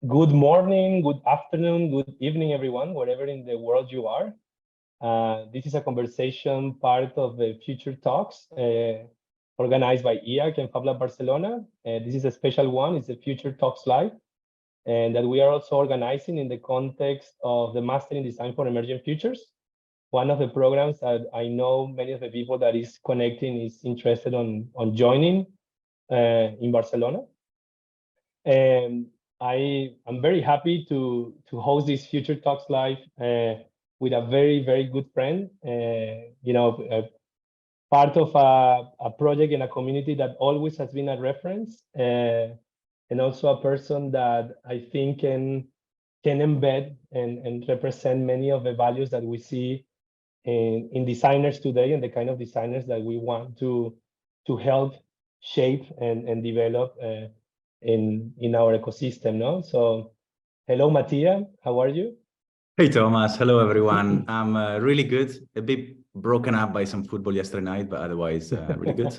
Good morning, good afternoon, good evening, everyone, wherever in the world you are. This is a conversation part of the Future Talks organized by IAC and Fab Lab Barcelona. This is a special one, it's the Future Talks Live, and that we are also organizing in the context of the Master in Design for Emerging Futures. One of the programs that I know many of the people that is connecting is interested on joining in Barcelona. And I'm very happy to host this Future Talks Live with a very good friend. Part of a project in a community that always has been a reference, and also a person that I think can embed and represent many of the values that we see in designers today and the kind of designers that we want to help shape and develop in our ecosystem, no? So, hello, Mattia, how are you? Hey, Thomas. Hello, everyone. I'm really good. A bit broken up by some football yesterday night, but otherwise, really good.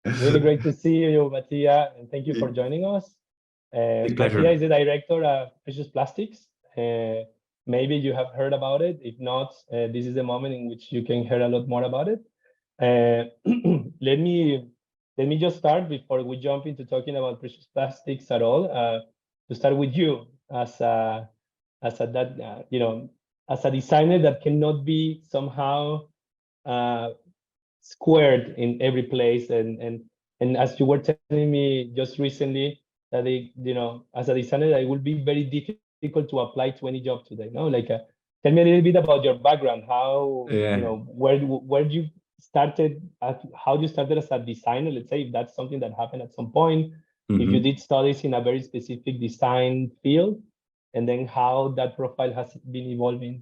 Really great to see you, Mattia, and thank you for joining us. Mattia is the director of Precious Plastics. Maybe you have heard about it. If not, this is the moment in which you can hear a lot more about it. Let me just start before we jump into talking about Precious Plastics at all. To start with you as a designer that cannot be somehow squared in every place, and as you were telling me just recently that as a designer it will be very difficult to apply to any job today. No, like tell me a little bit about your background. How where you started, how you started as a designer, let's say, if that's something that happened at some point, if you did studies in a very specific design field, and then how that profile has been evolving.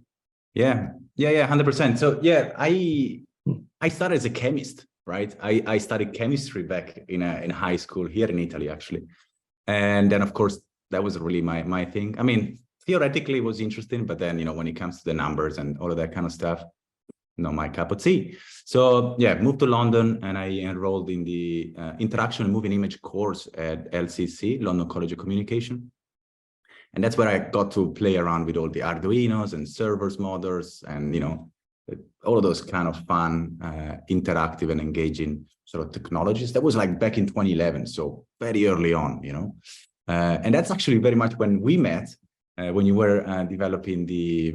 Yeah, 100%. So yeah, I started as a chemist, right? I studied chemistry back in high school here in Italy, actually. And then, of course, that was really my thing. I mean, theoretically it was interesting, but then, when it comes to the numbers and all of that kind of stuff, not my cup of tea. So yeah, moved to London and I enrolled in the Interaction and Moving Image course at LCC, London College of Communication. And that's where I got to play around with all the Arduinos and servers models and, all of those kind of fun, interactive and engaging sort of technologies. That was like back in 2011, so very early on, and that's actually very much when we met, when you were developing the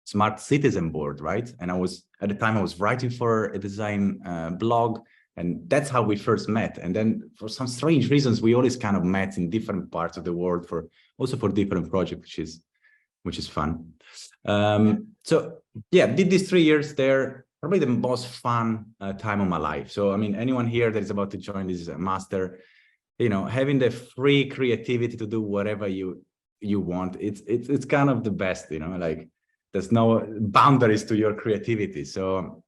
Smart Citizen board, right? And at the time I was writing for a design blog, and that's how we first met. And then for some strange reasons, we always kind of met in different parts of the world also for different projects, which is fun. So yeah, did these 3 years there, probably the most fun time of my life. So, I mean, anyone here that is about to join this master, having the free creativity to do whatever you want, it's kind of the best, like there's no boundaries to your creativity. So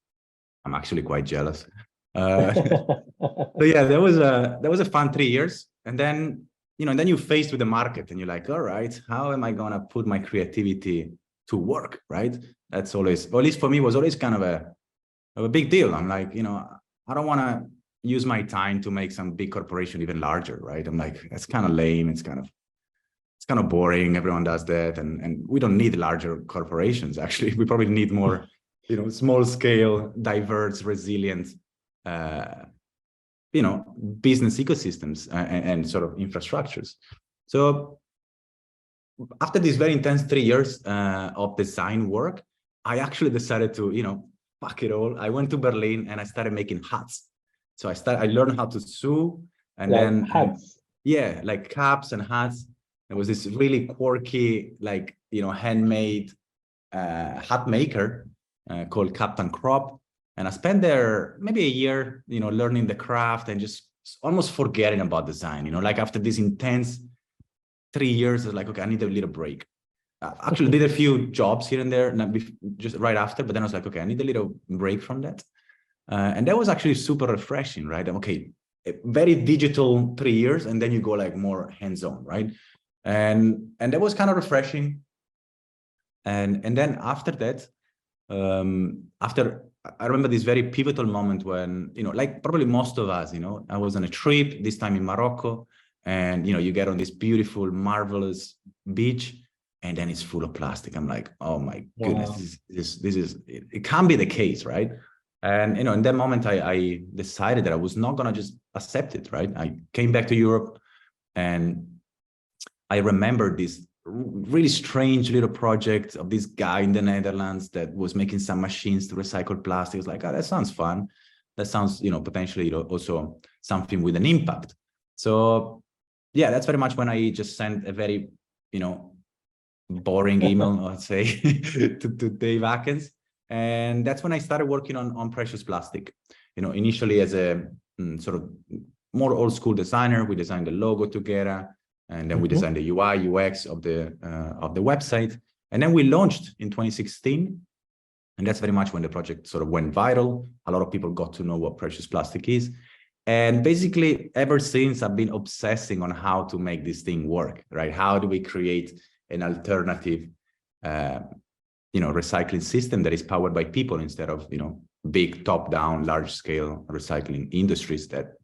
I'm actually quite jealous. So yeah, that was a fun 3 years. And then, then you're faced with the market and you're like, all right, how am I going to put my creativity to work, right? That's always, or at least for me, was always kind of a big deal. I'm like, I don't want to use my time to make some big corporation even larger, right? I'm like, that's kind of lame. It's kind of boring. Everyone does that. And we don't need larger corporations, actually. We probably need more, small scale, diverse, resilient, business ecosystems and sort of infrastructures. So after these very intense 3 years of design work, I actually decided to, fuck it all. I went to Berlin and I started making hats. So I learned how to sew, and like then hats. Yeah, like caps and hats. There was this really quirky, like, handmade hat maker called Captain Crop. And I spent there maybe a year, learning the craft and just almost forgetting about design, like after this intense 3 years, I was like, okay, I need a little break. Actually did a few jobs here and there, just right after, but then I was like, okay, I need a little break from that. And that was actually super refreshing, right? Okay, very digital 3 years, and then you go like more hands-on, right? And that was kind of refreshing. And then after that, I remember this very pivotal moment when, like probably most of us, I was on a trip, this time in Morocco, and you get on this beautiful, marvelous beach, and then it's full of plastic. I'm like, oh my goodness, this is it can't be the case, right? And in that moment, I decided that I was not gonna just accept it, right? I came back to Europe, and I remember this really strange little project of this guy in the Netherlands that was making some machines to recycle plastic. It was like, oh, that sounds fun. That sounds, potentially also something with an impact. So yeah, that's very much when I just sent a very, boring email, I'd say, to Dave Atkins. And that's when I started working on precious plastic. Initially as a sort of more old school designer. We designed the logo together, and then we designed the UI, UX of the website. And then we launched in 2016. And that's very much when the project sort of went viral. A lot of people got to know what precious plastic is. And basically, ever since, I've been obsessing on how to make this thing work, right? How do we create an alternative, recycling system that is powered by people instead of, big top-down, large-scale recycling industries that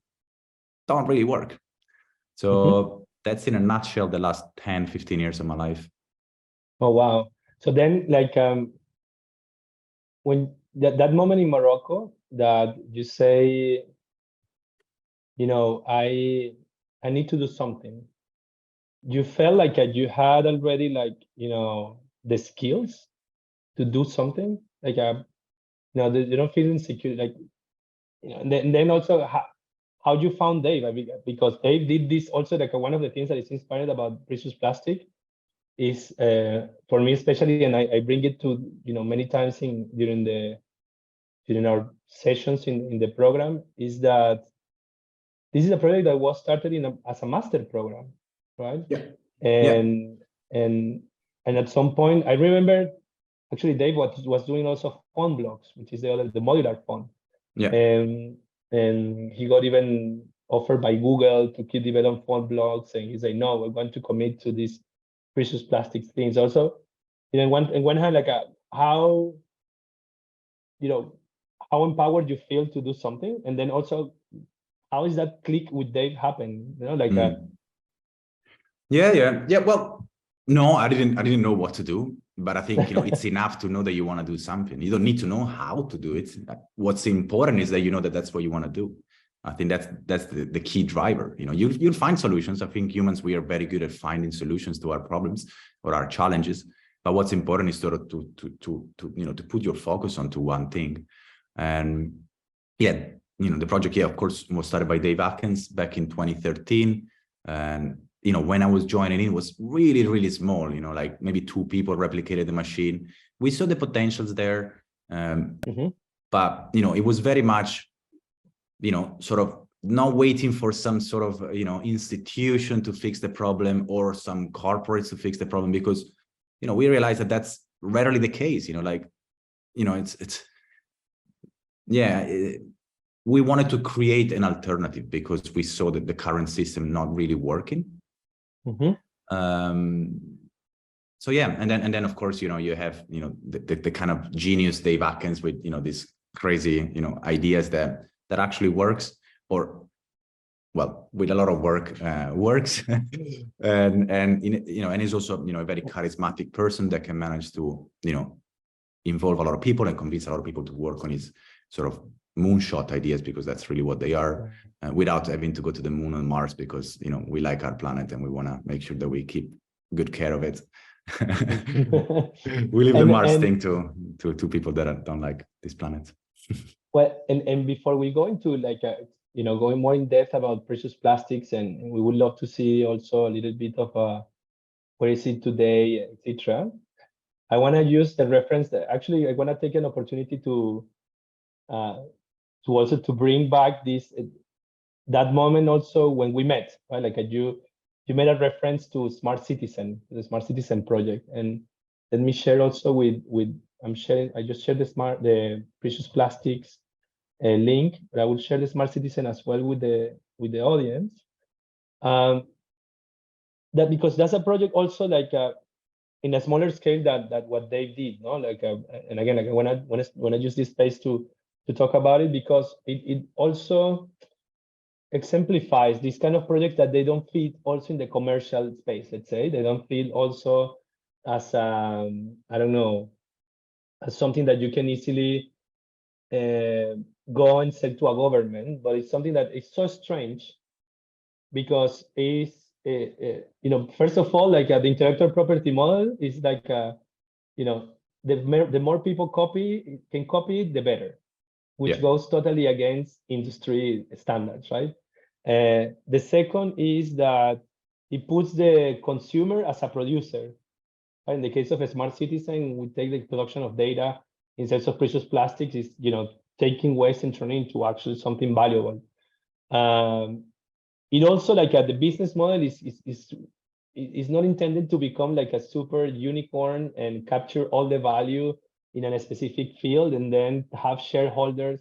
don't really work. So that's in a nutshell the last 10, 15 years of my life. Oh, wow. So then, like, when that moment in Morocco that you say, I need to do something, you felt like you had already, like, the skills to do something, like, you don't feel insecure, like, and then also how you found Dave? Because Dave did this also, like, one of the things that is inspired about precious plastic is, for me especially, and I bring it to, many times during our sessions in the program, is that this is a project that was started as a master program, right? Yeah. And at some point, I remember actually Dave was doing also phone blocks, which is the modular phone. Yeah. And he got even offered by Google to keep developing phone blocks, and he's like, no, we're going to commit to these precious plastic things. Also, in one hand, like, how empowered you feel to do something, and then also how is that click with Dave happen? Yeah. Well, no, I didn't know what to do, but I think it's enough to know that you want to do something. You don't need to know how to do it. What's important is that you know that that's what you want to do. I think that's the key driver. You'll find solutions. I think humans, we are very good at finding solutions to our problems or our challenges. But what's important is sort of to put your focus onto one thing. And yeah, the project, of course, was started by Dave Atkins back in 2013. And when I was joining, it was really, really small. Like maybe 2 people replicated the machine. We saw the potentials there, but it was very much, sort of not waiting for some sort of institution to fix the problem or some corporates to fix the problem, because we realized that that's rarely the case. We wanted to create an alternative because we saw that the current system not really working. So yeah, and then of course you have the kind of genius Dave Atkins with these crazy ideas that actually works, or well, with a lot of work works. and he's also a very charismatic person that can manage to involve a lot of people and convince a lot of people to work on his sort of moonshot ideas, because that's really what they are, without having to go to the moon and Mars, because we like our planet and we want to make sure that we keep good care of it. We leave the Mars thing to people that don't like this planet. Well, and before we go into like going more in depth about precious plastics, and we would love to see also a little bit of where is it today, etc. I want to use the reference that actually I want to take an opportunity to also to bring back that moment also when we met, right? Like you made a reference to Smart Citizen, the Smart Citizen project, and let me share also with I just shared the precious plastics link, but I will share the Smart Citizen as well with the audience. That because that's a project also like in a smaller scale that what Dave did, no? Like and again, like when I use this space to talk about it, because it also exemplifies this kind of project that they don't fit also in the commercial space, let's say. They don't feel also as, I don't know, as something that you can easily go and sell to a government, but it's something that is so strange because it's, you know, first of all, like the intellectual property model is like, you know, the more people can copy it, the better, which goes totally against industry standards, right? The second is that it puts the consumer as a producer. Right? In the case of a smart citizen, we take the production of data instead of precious plastics is, you know, taking waste and turning into actually something valuable. It also like the business model is not intended to become like a super unicorn and capture all the value in a specific field and then have shareholders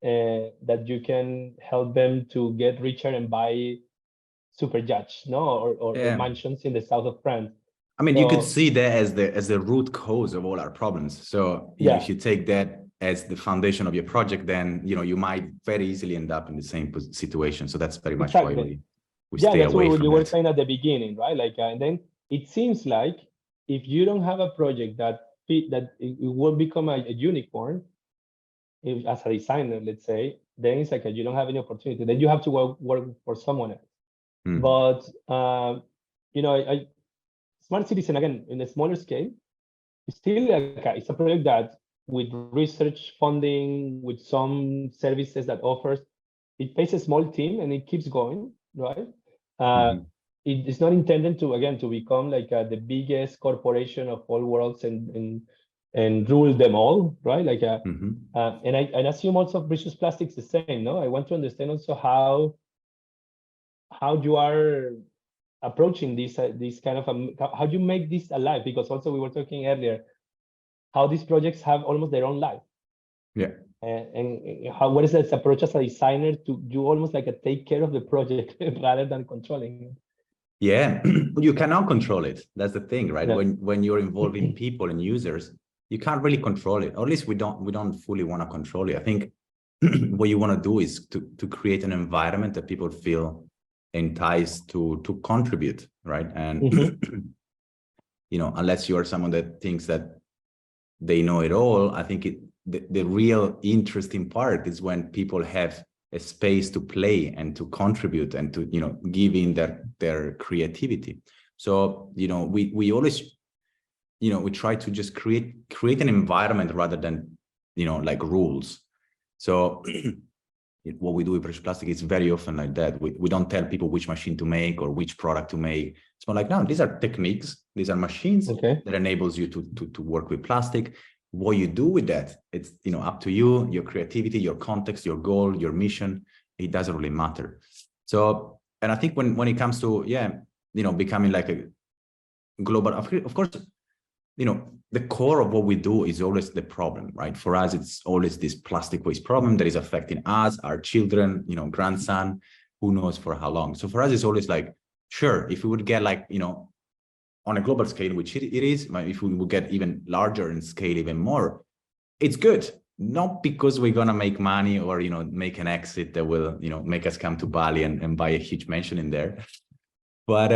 that you can help them to get richer and buy super yachts, no, or mansions in the south of France. I mean, you could see that as the root cause of all our problems. So you know, if you take that as the foundation of your project, then you know you might very easily end up in the same situation. So that's very much why we stay away from that. You were saying at the beginning, right? Like, and then it seems like if you don't have a project that it will become a unicorn, as a designer, let's say, then it's like you don't have any opportunity. Then you have to work for someone else. But you know, Smart Citizen, again, in a smaller scale, it's still like it's a project that with research funding, with some services that offers, it pays a small team and it keeps going, right? It is not intended to, again, to become like the biggest corporation of all worlds and rule them all, right? Like, and I assume also precious plastics the same, no? I want to understand also how you are approaching this kind of how you make this alive, because also we were talking earlier how these projects have almost their own life. And what is that approach as a designer to do almost like a take care of the project rather than controlling it? You cannot control it. That's the thing, right? When you're involving people and users, you can't really control it, or at least we don't fully want to control it. I think what you want to do is to create an environment that people feel enticed to contribute, right? And you know, unless you are someone that thinks that they know it all, I think the real interesting part is when people have a space to play and to contribute and to, you know, give in their creativity. So, you know, we always, you know, we try to just create an environment rather than, you know, like rules. So what we do with precious plastic is very often like that. We don't tell people which machine to make or which product to make. It's more like, no, these are techniques. These are machines that enables you to work with plastic. What you do with that, it's, you know, up to you, your creativity, your context, your goal, your mission. It doesn't really matter. So, and I think when it comes to, you know, becoming like a global, of course, you know, the core of what we do is always the problem, right? For us, it's always this plastic waste problem that is affecting us, our children, you know, grandson, who knows for how long. So for us, it's always like, sure, if we would get like, you know, on a global scale, which it is, if we would get even larger in scale, even more, it's good. Not because we're going to make money or, you know, make an exit that will, you know, make us come to Bali and buy a huge mansion in there. But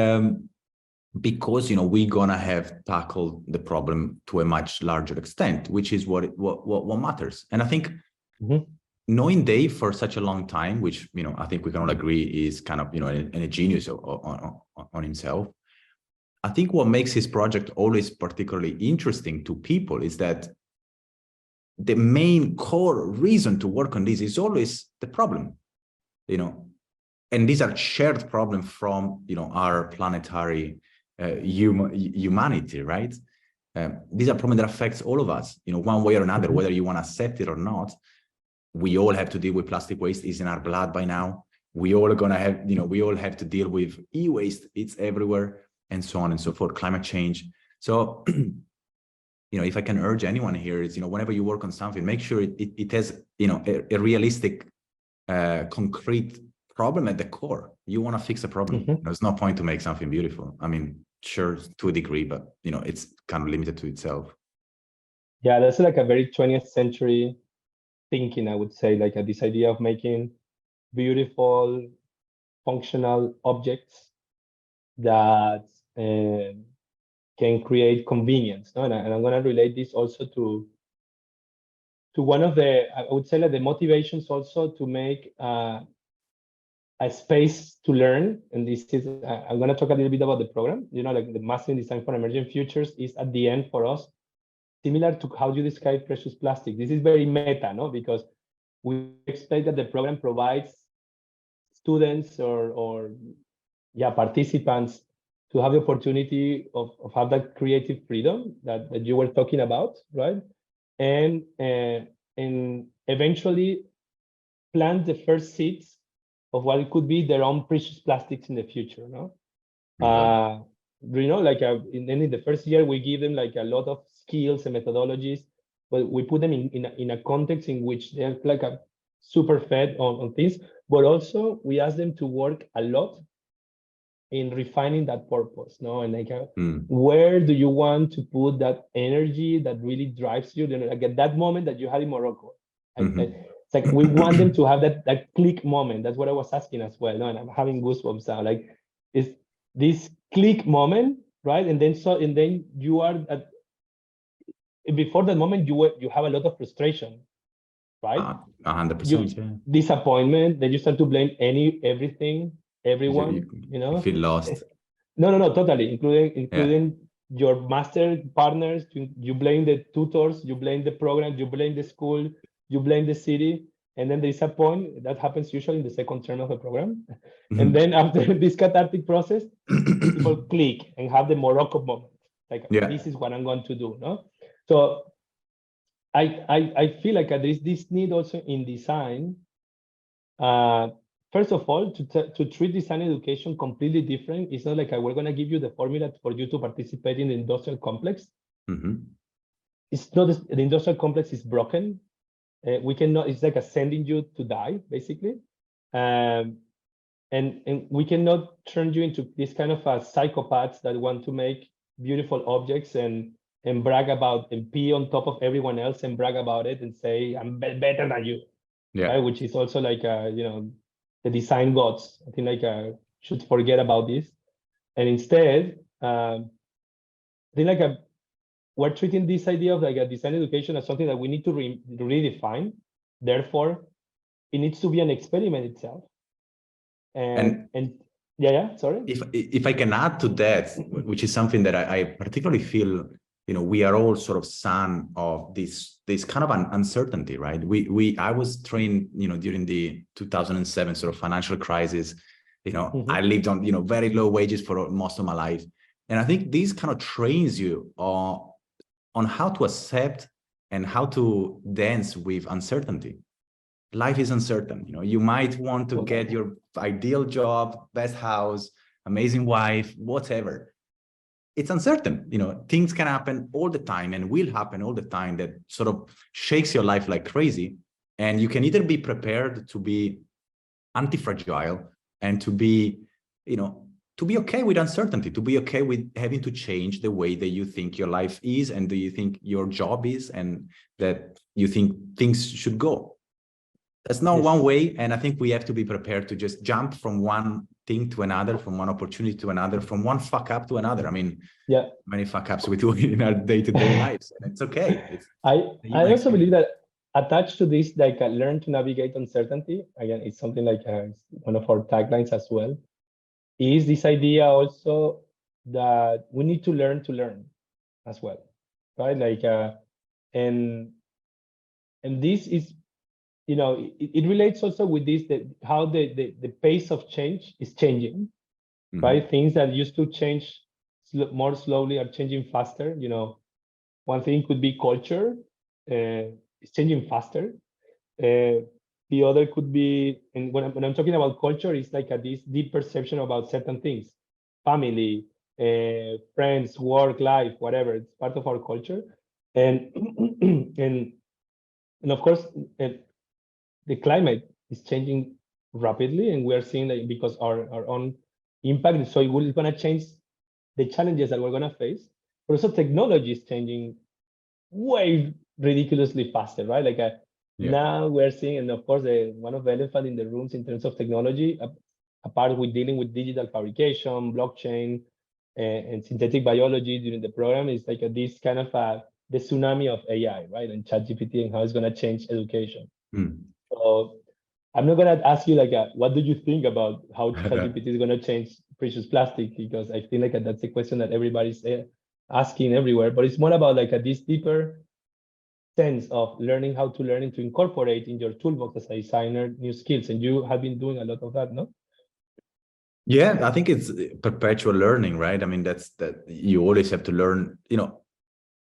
because, you know, we're going to have tackled the problem to a much larger extent, which is what matters. And I think knowing Dave for such a long time, which, you know, I think we can all agree is kind of, you know, a genius on himself. I think what makes his project always particularly interesting to people is that the main core reason to work on this is always the problem, you know, and these are shared problems from, you know, our planetary humanity, right? These are problems that affects all of us, you know, one way or another, whether you want to accept it or not. We all have to deal with plastic waste. It's in our blood by now. We all are going to have, you know, we all have to deal with e-waste. It's everywhere, and so on and so forth, climate change. So, you know, if I can urge anyone here is, you know, whenever you work on something, make sure it has, you know, a realistic, concrete problem at the core. You want to fix a problem. There's no point to make something beautiful. I mean, sure, to a degree, but, you know, it's kind of limited to itself. Yeah, that's like a very 20th century thinking, I would say, like this idea of making beautiful functional objects that can create convenience. No? And I'm going to relate this also to one of the, I would say, like the motivations also to make a space to learn. And this is, I'm going to talk a little bit about the program. You know, like the Mastering Design for Emerging Futures is at the end for us, similar to how you describe precious plastic. This is very meta, no? Because we expect that the program provides students or participants to have the opportunity of have that creative freedom that you were talking about, right? And eventually plant the first seeds of what it could be their own precious plastics in the future, no? You know, like in the first year, we give them like a lot of skills and methodologies, but we put them in a context in which they're like a super fed on things, but also we ask them to work a lot in refining that purpose, no? And like, where do you want to put that energy that really drives you? Like at that moment that you had in Morocco, it's like we want them to have that click moment. That's what I was asking as well, no? And I'm having goosebumps now. Like, is this click moment, right? And then you are at, before that moment you have a lot of frustration, right? 100%. Yeah. Disappointment. Then you start to blame everything. Everyone, you know, you feel lost. No, totally, including your master partners. You blame the tutors, you blame the program, you blame the school, you blame the city, and then there's a point that happens usually in the second term of the program, and then after this cathartic process, people click and have the Morocco moment. Like, this is what I'm going to do, no? So I feel like there is this need also in design. First of all, to treat design education completely different. It's not like we're going to give you the formula for you to participate in the industrial complex. It's not, the industrial complex is broken. We cannot, it's like sending you to die, basically. And we cannot turn you into this kind of psychopaths that want to make beautiful objects and brag about and pee on top of everyone else and brag about it and say, I'm better than you. Right? Which is also like, you know, the design gods, I think, like should forget about this. And instead, I think like we're treating this idea of like a design education as something that we need to redefine. Therefore, it needs to be an experiment itself. And sorry. If I can add to that, which is something that I particularly feel, you know, we are all sort of son of this kind of an uncertainty, right? I was trained, you know, during the 2007 sort of financial crisis. You know, I lived on, you know, very low wages for most of my life, and I think this kind of trains you on how to accept and how to dance with uncertainty. Life is uncertain. You know, you might want to get your ideal job, best house, amazing wife, whatever. It's uncertain. You know, things can happen all the time and will happen all the time that sort of shakes your life like crazy. And you can either be prepared to be anti-fragile and to be, you know, to be okay with uncertainty, to be okay with having to change the way that you think your life is and do you think your job is and that you think things should go. That's not one way. And I think we have to be prepared to just jump from one thing to another, from one opportunity to another, from one fuck up to another. I mean, many fuck ups we do in our day-to-day lives. And it's okay. I also believe that attached to this, like learn to navigate uncertainty, again, it's something like one of our taglines as well, is this idea also that we need to learn as well, right? Like, and this is, you know, it relates also with this, how the pace of change is changing, right? Things that used to change more slowly are changing faster. You know, one thing could be culture, it's changing faster. The other could be, and when I'm talking about culture, it's like this deep perception about certain things, family, friends, work, life, whatever. It's part of our culture, and and of course, the climate is changing rapidly, and we are seeing that because our own impact. So it's going to change the challenges that we're going to face. But also, technology is changing way ridiculously faster, right? Like now we're seeing, and of course, one of the elephant in the rooms in terms of technology. a part with dealing with digital fabrication, blockchain, and synthetic biology during the program is like this kind of the tsunami of AI, right? And ChatGPT and how it's going to change education. So I'm not going to ask you like, what do you think about how ChatGPT is going to change precious plastic? Because I feel like that's a question that everybody's asking everywhere, but it's more about like this deeper sense of learning how to learn and to incorporate in your toolbox as a designer new skills. And you have been doing a lot of that, no? Yeah, I think it's perpetual learning, right? I mean, that you always have to learn,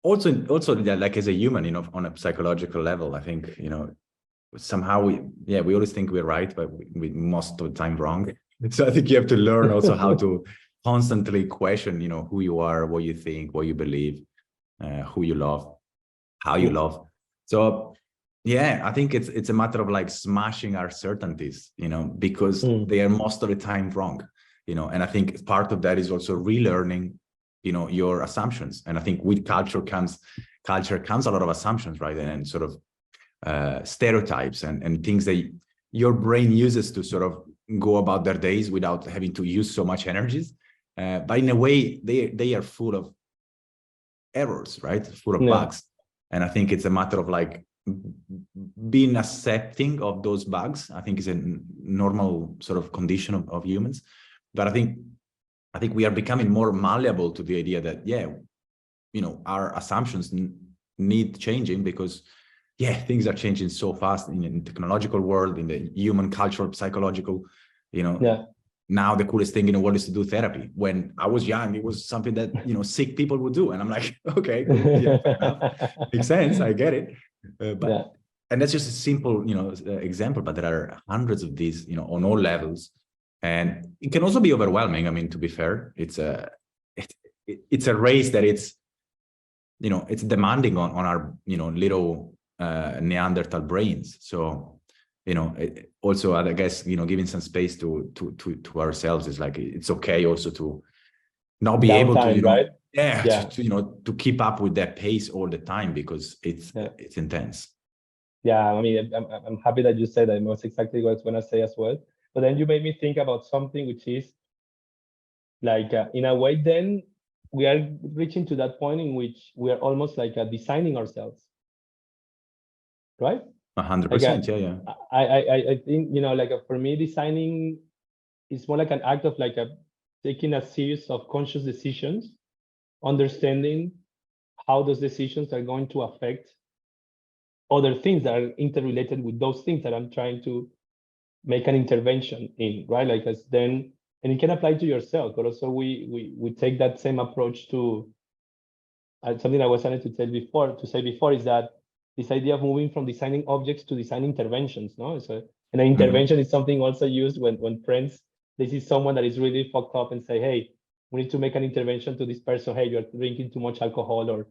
also like as a human, on a psychological level. I think, somehow we always think we're right, but we most of the time wrong. So I think you have to learn also how to constantly question, who you are, what you think, what you believe, who you love, how you love. So yeah, I think it's a matter of like smashing our certainties, because they are most of the time wrong, and I think part of that is also relearning, your assumptions. And I think with culture comes a lot of assumptions, right? And sort of stereotypes and things that your brain uses to sort of go about their days without having to use so much energies. But in a way, they are full of errors, right? Full of bugs. And I think it's a matter of like being accepting of those bugs. I think is a normal sort of condition of humans. But I think we are becoming more malleable to the idea that, our assumptions need changing, because things are changing so fast in the technological world, in the human cultural, psychological, Now the coolest thing in the world is to do therapy. When I was young, it was something that, sick people would do. And I'm like, okay, cool. Yeah, fair enough. Makes sense. I get it. And that's just a simple, example, but there are hundreds of these, on all levels. And it can also be overwhelming. I mean, to be fair, it's a race that it's demanding on our, little Neanderthal brains. So, also, I guess, giving some space to ourselves is like, it's okay also to not be able to, right? to keep up with that pace all the time, because it's intense. Yeah, I mean, I'm happy that you said that. It was exactly what I was going to say as well. But then you made me think about something which is like, in a way, then we are reaching to that point in which we are almost like designing ourselves, right? 100%, yeah. I think, like for me, designing is more like an act of like taking a series of conscious decisions, understanding how those decisions are going to affect other things that are interrelated with those things that I'm trying to make an intervention in, right? Like and it can apply to yourself, but also we take that same approach to something I was trying to say before is that this idea of moving from designing objects to design interventions, no? So, and an intervention is something also used when friends, they see someone that is really fucked up and say, hey, we need to make an intervention to this person. Hey, you're drinking too much alcohol, or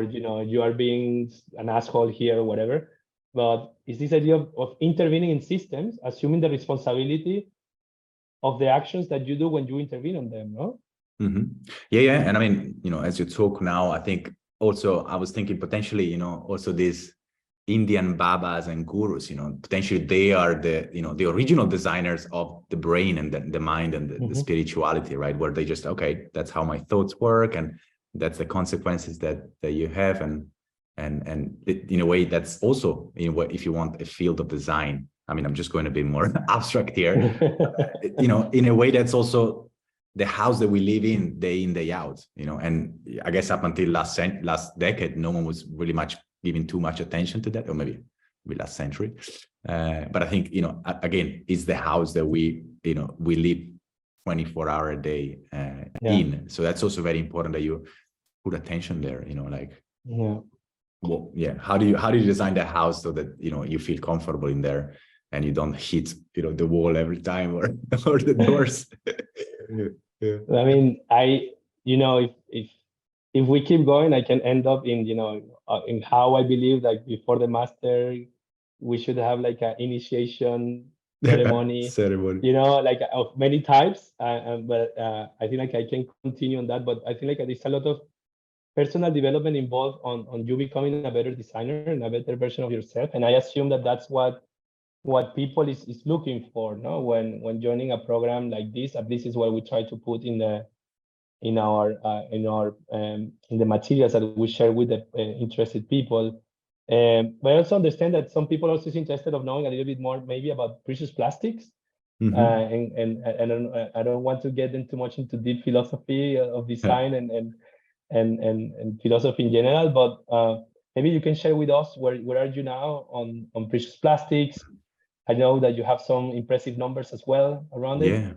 you are being an asshole here or whatever. But it's this idea of intervening in systems, assuming the responsibility of the actions that you do when you intervene on them, no? Yeah. And I mean, as you talk now, I think also I was thinking potentially, also these Indian babas and gurus, potentially they are the original designers of the brain and the mind and the spirituality, right? Where they just, okay, that's how my thoughts work, and that's the consequences that you have. And in a way, that's also, if you want, a field of design. I mean, I'm just going to be more abstract here. In a way, that's also the house that we live in day out, and I guess up until last decade, no one was really giving too much attention to that, or maybe last century. But I think, again, it's the house that we live 24 hours a day in. So that's also very important that you put attention there, how do you design the house so that, you feel comfortable in there and you don't hit, the wall every time or the doors. I mean, if we keep going, I can end up in in how I believe, like, before the master, we should have like an initiation ceremony, like of many types. But I think like I can continue on that. But I think like there's a lot of personal development involved on you becoming a better designer and a better version of yourself. And I assume that that's what what people is looking for, no? When joining a program like this, at least is what we try to put in the in the materials that we share with the interested people. But I also understand that some people also is interested of knowing a little bit more maybe about precious plastics. And I don't want to get too much into deep philosophy of design and philosophy in general, but maybe you can share with us where are you now on precious plastics. I know that you have some impressive numbers as well around it.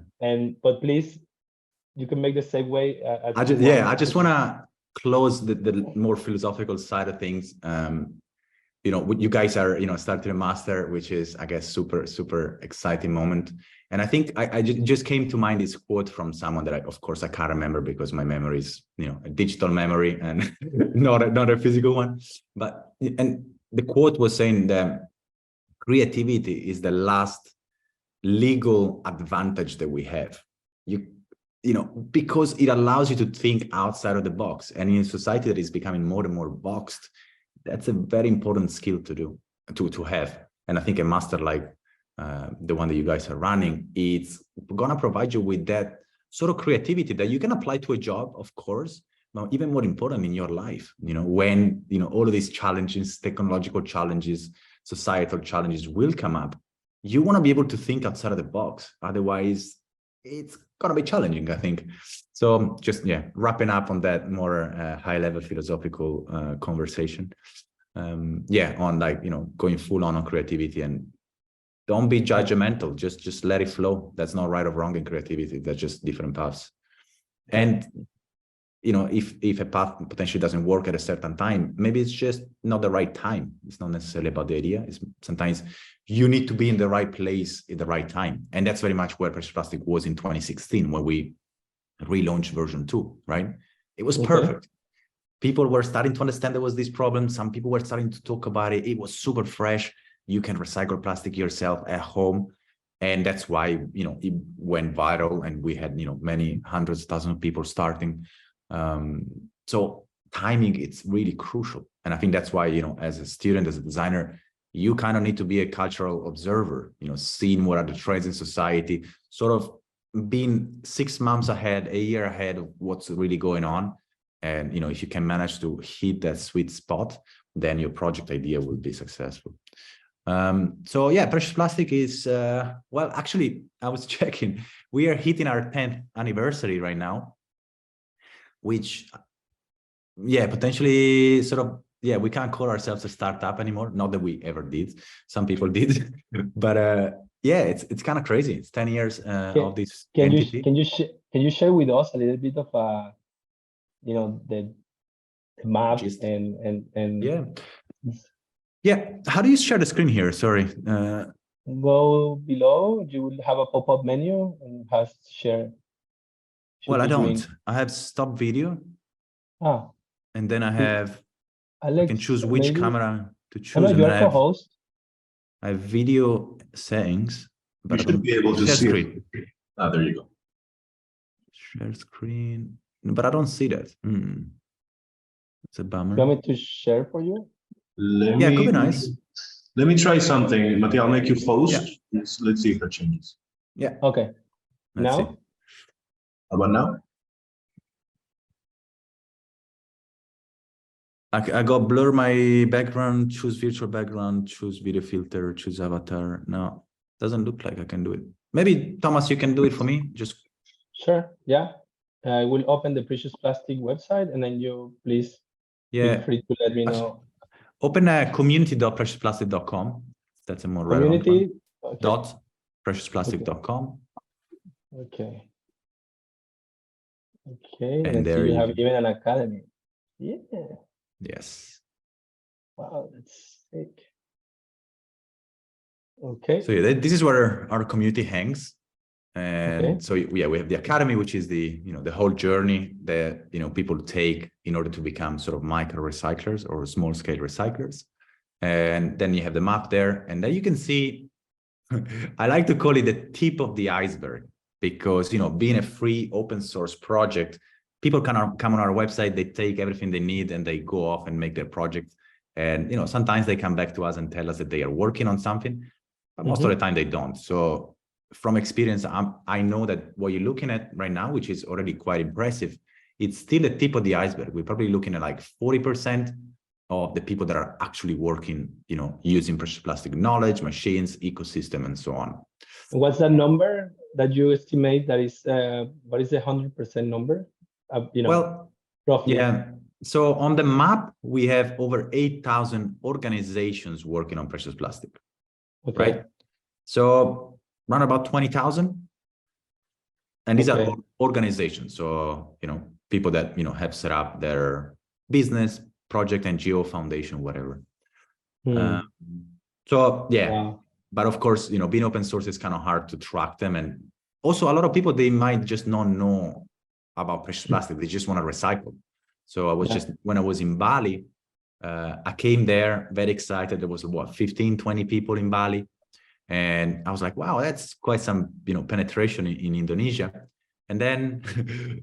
But please, you can make the segue. I just want to close the more philosophical side of things. You know, you guys are, you know, starting a master, which is, I guess, super exciting moment. And I think I just came to mind this quote from someone that of course I can't remember because my memory is, you know, a digital memory and not a physical one. But and the quote was saying that creativity is the last legal advantage that we have. You know, because it allows you to think outside of the box. And in a society that is becoming more and more boxed, that's a very important skill to do, to have. And I think a master like the one that you guys are running, it's gonna provide you with that sort of creativity that you can apply to a job, of course, but even more important in your life, you know, when, you know, all of these challenges, technological challenges, societal challenges will come up, you want to be able to think outside of the box. Otherwise, it's gonna be challenging, I think. So just, yeah, wrapping up on that more high-level philosophical conversation. Yeah, on like, you know, going full on creativity, and don't be judgmental. Just let it flow. That's not right or wrong in creativity. That's just different paths. And you know, if a path potentially doesn't work at a certain time, maybe it's just not the right time. It's not necessarily about the idea. It's sometimes you need to be in the right place at the right time. And that's very much where Precious Plastic was in 2016 when we relaunched version 2, right? It was perfect. People were starting to understand there was this problem. Some people were starting to talk about it. It was super fresh. You can recycle plastic yourself at home. And that's why, you know, it went viral and we had, you know, many hundreds of thousands of people starting. So timing, it's really crucial. And I think that's why, you know, as a student, as a designer, you kind of need to be a cultural observer, you know, seeing what are the trends in society, sort of being 6 months ahead, a year ahead of what's really going on. And, you know, if you can manage to hit that sweet spot, then your project idea will be successful. So yeah, Precious Plastic is, well, actually, I was checking, we are hitting our 10th anniversary right now, which, yeah, potentially sort of, yeah, we can't call ourselves a startup anymore. Not that we ever did. Some people did, but yeah, it's kind of crazy. It's 10 years of this entity. Can you share with us a little bit of you know, the map and yeah. How do you share the screen here? Sorry. Go below. You will have a pop-up menu and has share. Well, I don't. I have stop video. And then I have. Alex, I can choose which camera to choose. No, you're co-host. I have video settings, but you should be able to see screen. There you go. Share screen, but I don't see that. It's a bummer. You want me to share for you? Yeah, it could be nice. Let me try something, Mattia. I'll make you host. Yeah. Let's see if that changes. Yeah. Okay. Let's see. How about now? I got blur my background, choose virtual background, choose video filter, choose avatar. No, doesn't look like I can do it. Maybe Thomas, you can do it for me. Just sure. Yeah. I will open the Precious Plastic website and then you please feel free to let me know. Open community.preciousplastic.com. That's a more relevant one. .preciousplastic.com. Okay. Okay. And there you have even an academy. Yeah. Yes. Wow, that's sick. Okay. So yeah, this is where our community hangs. And so yeah, we have the academy, which is the, you know, the whole journey that, you know, people take in order to become sort of micro recyclers or small scale recyclers. And then you have the map there, and then you can see, I like to call it the tip of the iceberg, because, you know, being a free open source project, people can come on our website, they take everything they need and they go off and make their project. And, you know, sometimes they come back to us and tell us that they are working on something. but most of the time they don't. So from experience, I know that what you're looking at right now, which is already quite impressive, it's still the tip of the iceberg. We're probably looking at like 40% of the people that are actually working, you know, using precious plastic knowledge, machines, ecosystem, and so on. What's that number that you estimate that is, what is the 100% number? You know, Well, roughly. yeah. So on the map, we have over 8,000 organizations working on precious plastic, Okay. right? So around about 20,000. And these are organizations. So, you know, people that, you know, have set up their business, project, NGO, foundation, whatever. So, yeah. Wow. But of course, you know, being open source is kind of hard to track them. And also a lot of people, they might just not know about precious plastic. They just want to recycle. So I was just, when I was in Bali, I came there very excited. There was what, 15, 20 people in Bali. And I was like, wow, that's quite some, you know, penetration in Indonesia. And then,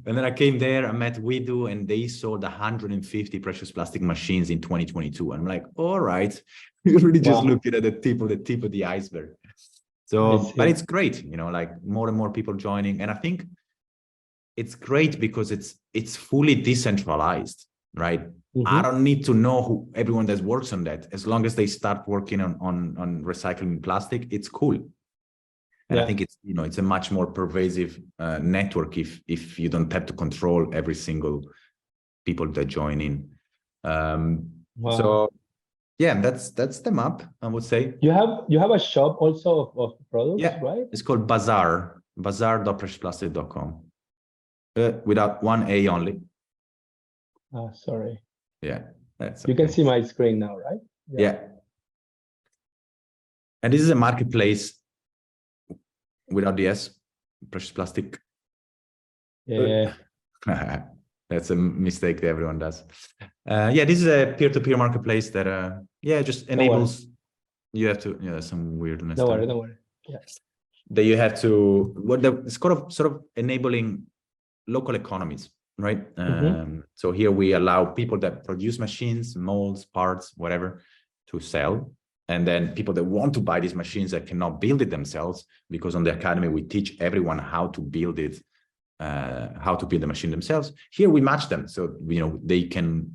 I came there, I met Widu, and they sold 150 precious plastic machines in 2022. I'm like, all right, you're really just looking at the tip of the iceberg. So, but it's great, you know, like more and more people joining. And I think it's great because it's fully decentralized, right? I don't need to know who everyone that works on that. As long as they start working on recycling plastic, it's cool. And I think it's, you know, it's a much more pervasive network if you don't have to control every single people that join in. So yeah, that's the map, I would say. You have a shop also of products, right? It's called bazaar.preciousPlastic.com. Without one A only. Sorry. Yeah, that's okay. You can see my screen now, right? Yeah. And this is a marketplace without the S, precious plastic. Yeah. That's a mistake that everyone does. Yeah, this is a peer-to-peer marketplace that just enables you have to some weirdness. Don't worry. Yeah. That you have to it's sort of enabling local economies. Right. So here we allow people that produce machines, molds, parts, whatever, to sell. And then people that want to buy these machines that cannot build it themselves, because on the academy, we teach everyone how to build it, how to build the machine themselves. Here we match them. So, you know,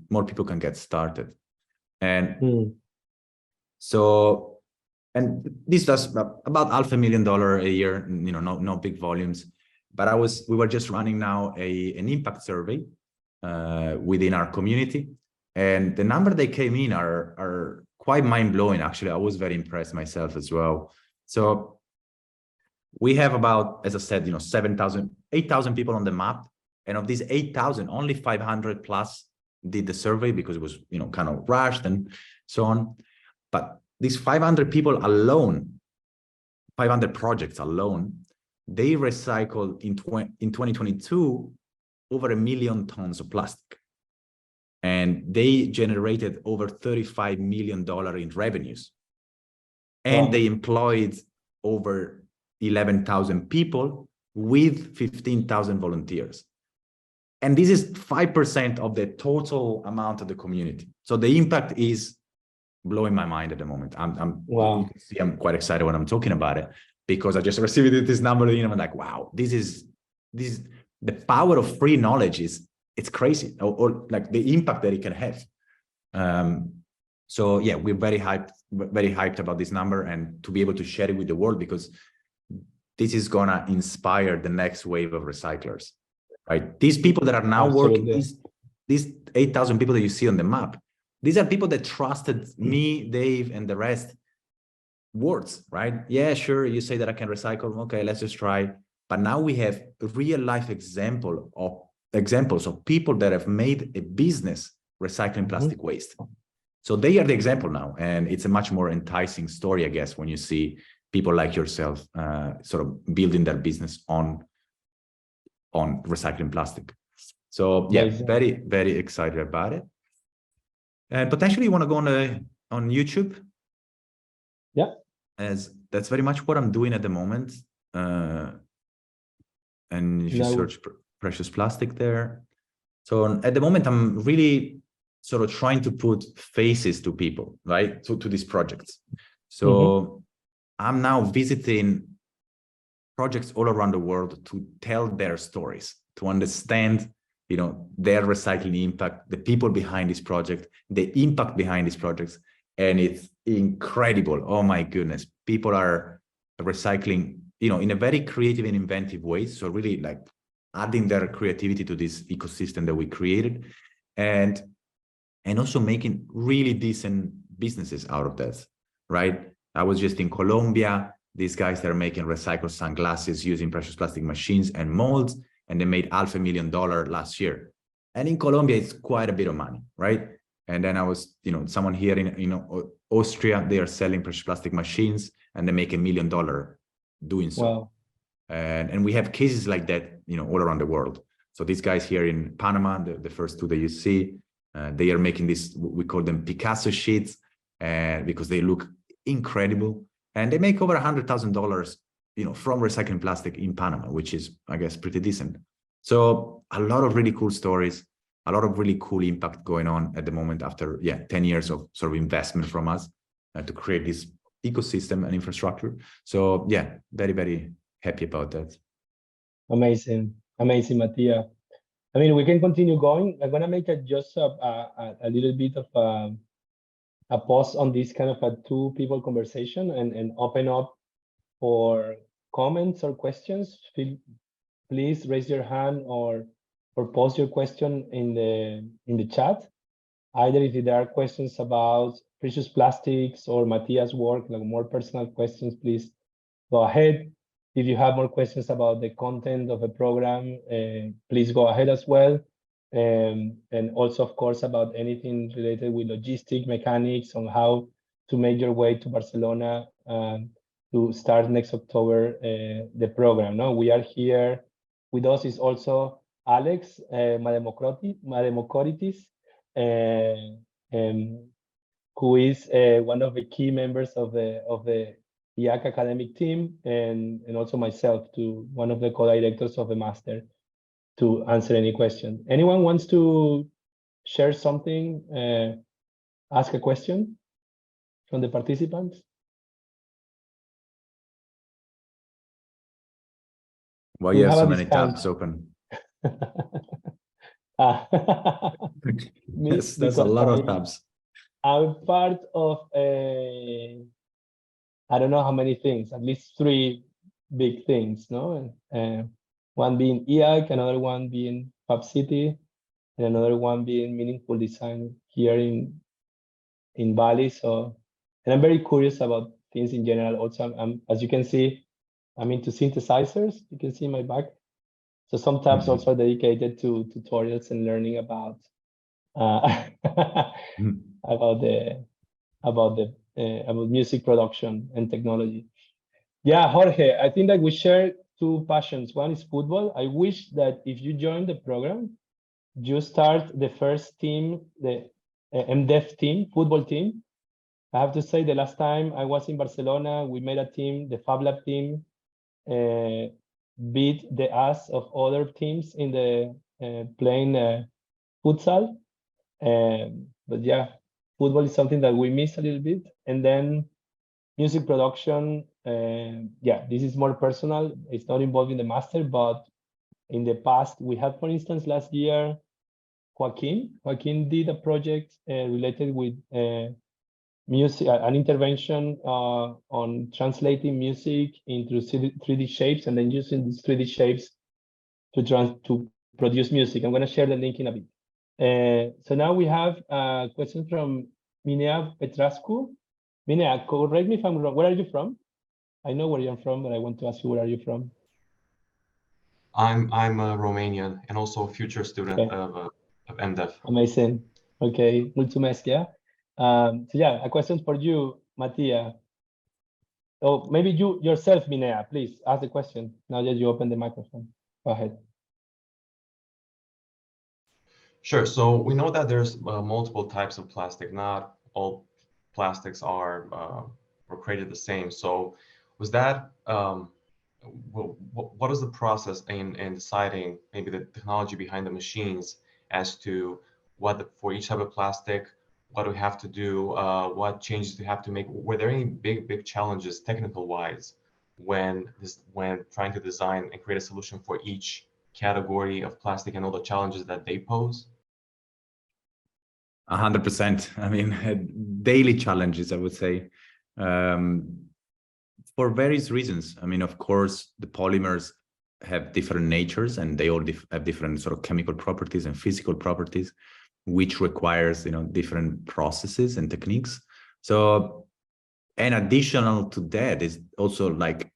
more people can get started. And so, and this does about $500,000 a year, you know, no big volumes. But we were just running now an impact survey within our community, and the number they came in are quite mind-blowing. Actually, I was very impressed myself as well. So we have about, as I said, you know, 8,000 people on the map, and of these 8,000, only 500 plus did the survey because it was, you know, kind of rushed and so on. But these 500 people alone, 500 projects alone, they recycled in 2022 over 1 million tons of plastic, and they generated over $35 million in revenues, and they employed over 11,000 people with 15,000 volunteers. And this is 5% of the total amount of the community. So the impact is blowing my mind at the moment. You can see I'm quite excited when I'm talking about it, because I just received this number and I'm like, wow, this is the power of free knowledge it's crazy, or like the impact that it can have. So yeah, we're very hyped about this number, and to be able to share it with the world, because this is gonna inspire the next wave of recyclers, right? These people that are now working, these 8,000 people that you see on the map, these are people that trusted me, Dave, and the rest. Words, right? Yeah, sure. You say that I can recycle. Okay, let's just try. But now we have real life examples of people that have made a business recycling plastic waste. So they are the example now, and it's a much more enticing story, I guess, when you see people like yourself sort of building their business on recycling plastic. So yeah, very, very excited about it. And potentially you want to go on YouTube. Yeah. As that's very much what I'm doing at the moment. And if you search precious plastic there. So at the moment, I'm really sort of trying to put faces to people, right? To these projects. So I'm now visiting projects all around the world to tell their stories, to understand, you know, their recycling impact, the people behind this project, the impact behind these projects. And it's incredible. Oh my goodness. People are recycling, you know, in a very creative and inventive way. So really like adding their creativity to this ecosystem that we created, and also making really decent businesses out of that, right? I was just in Colombia. These guys that are making recycled sunglasses using precious plastic machines and molds, and they made $500,000 last year. And in Colombia, it's quite a bit of money, right? And then I was, you know, someone here in, you know, Austria, they are selling precious plastic machines and they make $1 million doing so. Wow. And we have cases like that, you know, all around the world. So these guys here in Panama, the first two that you see, they are making this, we call them Picasso sheets, because they look incredible. And they make over $100,000, you know, from recycling plastic in Panama, which is, I guess, pretty decent. So a lot of really cool stories, a lot of really cool impact going on at the moment after, 10 years of sort of investment from us to create this ecosystem and infrastructure. So yeah, very, very happy about that. Amazing, amazing, Mattia. I mean, we can continue going. I'm gonna make just a little bit of a pause on this kind of a two people conversation and open up for comments or questions. Please raise your hand or post your question in the chat. Either if there are questions about precious plastics or Mattia's work, like more personal questions, please go ahead. If you have more questions about the content of the program, please go ahead as well. And also, of course, about anything related with logistic mechanics on how to make your way to Barcelona to start next October the program. No, we are here. With us is also Alex Mademokoritis, who is one of the key members of the IAC academic team, and also myself, to one of the co-directors of the master, to answer any question. Anyone wants to share something, ask a question from the participants? Why you have so many tabs open? Yes, that's a lot of tabs. I'm part of I don't know how many things, at least 3 big things, no? One being IAC, another one being Pub City, and another one being Meaningful Design here in Bali. So, and I'm very curious about things in general. Also, as you can see, I'm into synthesizers. You can see my back. So some tabs also are dedicated to tutorials and learning about about music production and technology. Yeah, Jorge, I think that we share 2 passions. One is football. I wish that if you join the program, you start the first team, the MDEF team, football team. I have to say, the last time I was in Barcelona, we made a team, the Fab Lab team, beat the ass of other teams in the playing futsal. But yeah, football is something that we miss a little bit. And then music production, yeah, this is more personal. It's not involved in the master, but in the past, we had, for instance, last year, Joaquin did a project related with music, an intervention on translating music into 3D shapes and then using these 3D shapes to produce music. I'm going to share the link in a bit. So now we have a question from Minea Petrascu. Minea, correct me if I'm wrong. Where are you from? I know where you're from, but I want to ask you, where are you from? I'm a Romanian and also a future student of MDEF. Amazing. Okay, mulțumesc, yeah. So yeah, a question for you, Mattia. Oh, maybe you yourself, Minea, please ask the question now that you open the microphone. Go ahead. Sure. So we know that there's multiple types of plastic. Not all plastics are created the same. So was that what was the process in deciding maybe the technology behind the machines as to what for each type of plastic, what do we have to do? What changes do we have to make? Were there any big challenges technical wise when trying to design and create a solution for each category of plastic and all the challenges that they pose? 100%. I mean, daily challenges, I would say, for various reasons. I mean, of course, the polymers have different natures, and they all have different sort of chemical properties and physical properties, which requires, different processes and techniques. So, and additional to that is also like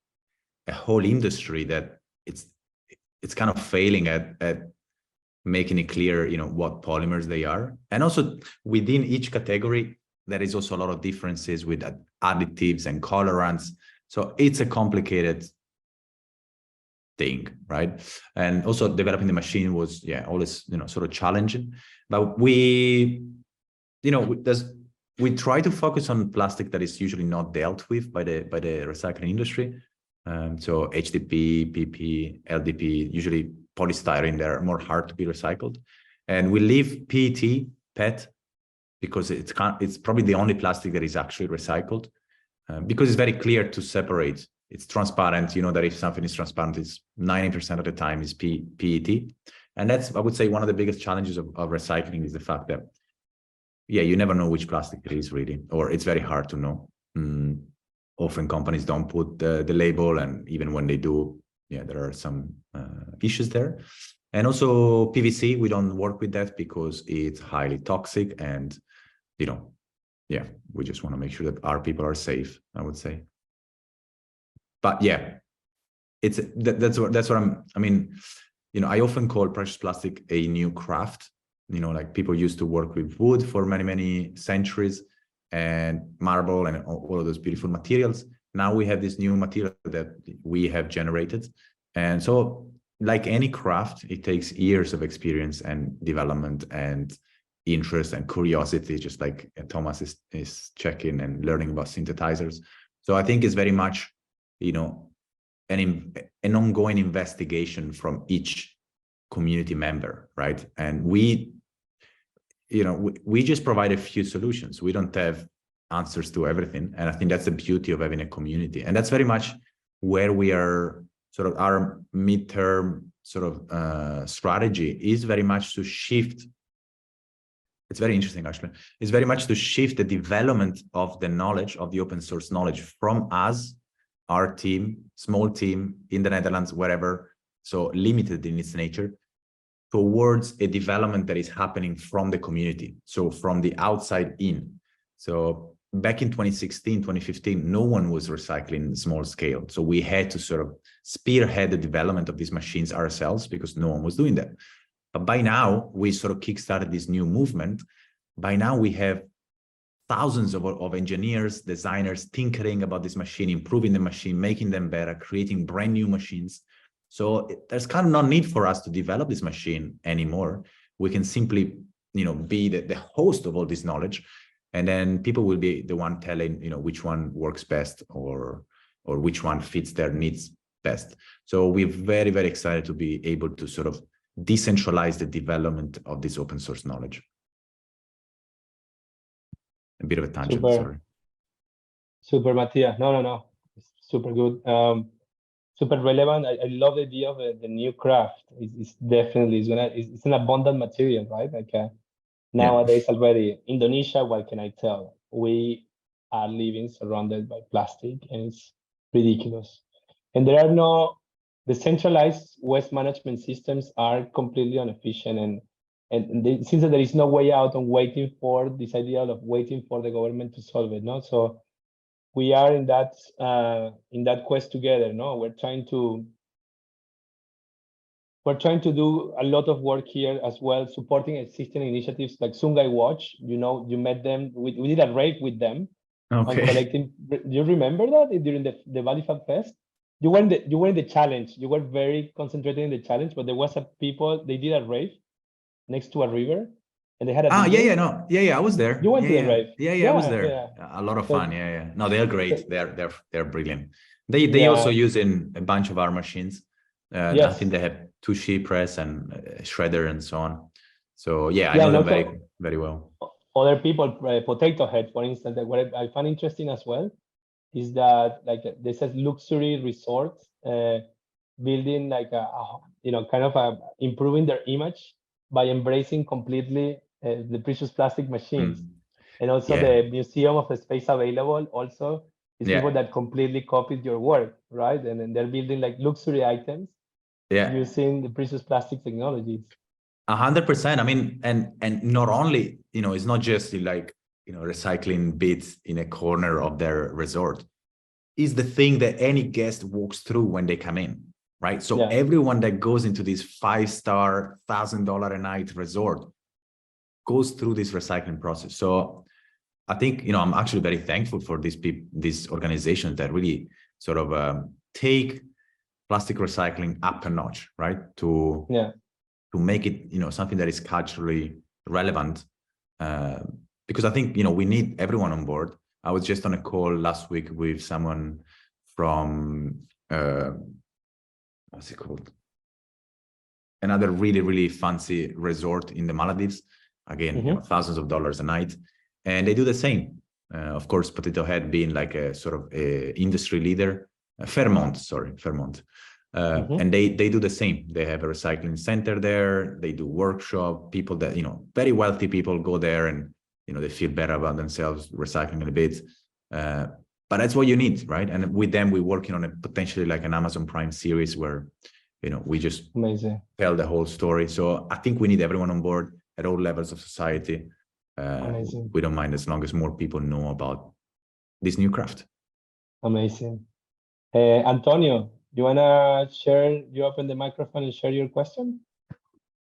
a whole industry that it's kind of failing at making it clear, what polymers they are. And also within each category, there is also a lot of differences with additives and colorants. So it's a complicated thing, right? And also developing the machine was, always, sort of challenging. But we try to focus on plastic that is usually not dealt with by the recycling industry. So HDP, PP, LDP, usually polystyrene, they're more hard to be recycled. And we leave PET, because it's probably the only plastic that is actually recycled, because it's very clear to separate. It's transparent, that if something is transparent, it's 90% of the time is PET. And that's, I would say, one of the biggest challenges of recycling is the fact that, you never know which plastic it is really, or it's very hard to know. Often companies don't put the label, and even when they do, there are some issues there. And also PVC, we don't work with that because it's highly toxic, and we just want to make sure that our people are safe, I would say. But that's what I often call precious plastic a new craft. Like people used to work with wood for many centuries, and marble and all of those beautiful materials. Now we have this new material that we have generated. And so like any craft, it takes years of experience and development and interest and curiosity, just like Thomas is checking and learning about synthesizers. So I think it's very much, an ongoing investigation from each community member, right? And we just provide a few solutions. We don't have answers to everything. And I think that's the beauty of having a community. And that's very much where we are, sort of our midterm sort of strategy is very much to shift. It's very interesting, actually. It's very much to shift the development of the knowledge, of the open source knowledge, from us, our team, small team in the Netherlands, wherever, so limited in its nature, towards a development that is happening from the community, so from the outside in. So back in 2016, 2015, no one was recycling small scale. So we had to sort of spearhead the development of these machines ourselves because no one was doing that. But by now, we sort of kickstarted this new movement. By now, we have thousands of engineers, designers tinkering about this machine, improving the machine, making them better, creating brand new machines. So there's kind of no need for us to develop this machine anymore. We can simply, be the host of all this knowledge, and then people will be the one telling, which one works best or which one fits their needs best. So we're very, very excited to be able to sort of decentralize the development of this open source knowledge. A bit of a tangent, sorry. Super, Mattia. No. It's super good. Super relevant. I love the idea of the new craft. It's definitely, it's an abundant material, right? Like nowadays already, Indonesia, what can I tell? We are living surrounded by plastic, and it's ridiculous. And there are the centralized waste management systems are completely inefficient, and it seems that there is no way out on waiting for this idea of waiting for the government to solve it, no? So we are in that quest together, no? We're trying to do a lot of work here as well, supporting existing initiatives like Sungai Watch. You met them. We did a rave with them on collecting. Do you remember that during the Valifab Fest? You were in the challenge. You were very concentrated in the challenge, but there was they did a rave next to a river, and they had a DJ. I was there. You went to the rave. I was there. Yeah. A lot of fun. No, they're great. They're brilliant. They also using a bunch of our machines. I think they have 2 sheet press and shredder and so on. So I know them very, very well. other people, Potato Head, for instance, that what I find interesting as well is that like this says luxury resorts, building like kind of improving their image by embracing completely the precious plastic machines. And also the Museum of the Space Available also is people that completely copied your work, right? And then they're building like luxury items using the precious plastic technologies. 100%. I mean, and not only, it's not just like, recycling bits in a corner of their resort. Is the thing that any guest walks through when they come in, right? So everyone that goes into this 5-star $1,000 a night resort goes through this recycling process. So I think, I'm actually very thankful for these organizations that really sort of take plastic recycling up a notch, right? To make it, something that is culturally relevant. Because I think, we need everyone on board. I was just on a call last week with someone from, what's it called? Another really, really fancy resort in the Maldives. Again, thousands of dollars a night. And they do the same. Of course, Potato Head being like a sort of a industry leader. Fairmont. And they do the same. They have a recycling center there. They do workshop. People that, very wealthy people go there and, they feel better about themselves recycling a bit. But that's what you need, right? And with them, we're working on a potentially like an Amazon Prime series where, we just tell the whole story. So I think we need everyone on board at all levels of society. We don't mind as long as more people know about this new craft. Amazing. Antonio, you want to share, you open the microphone and share your question?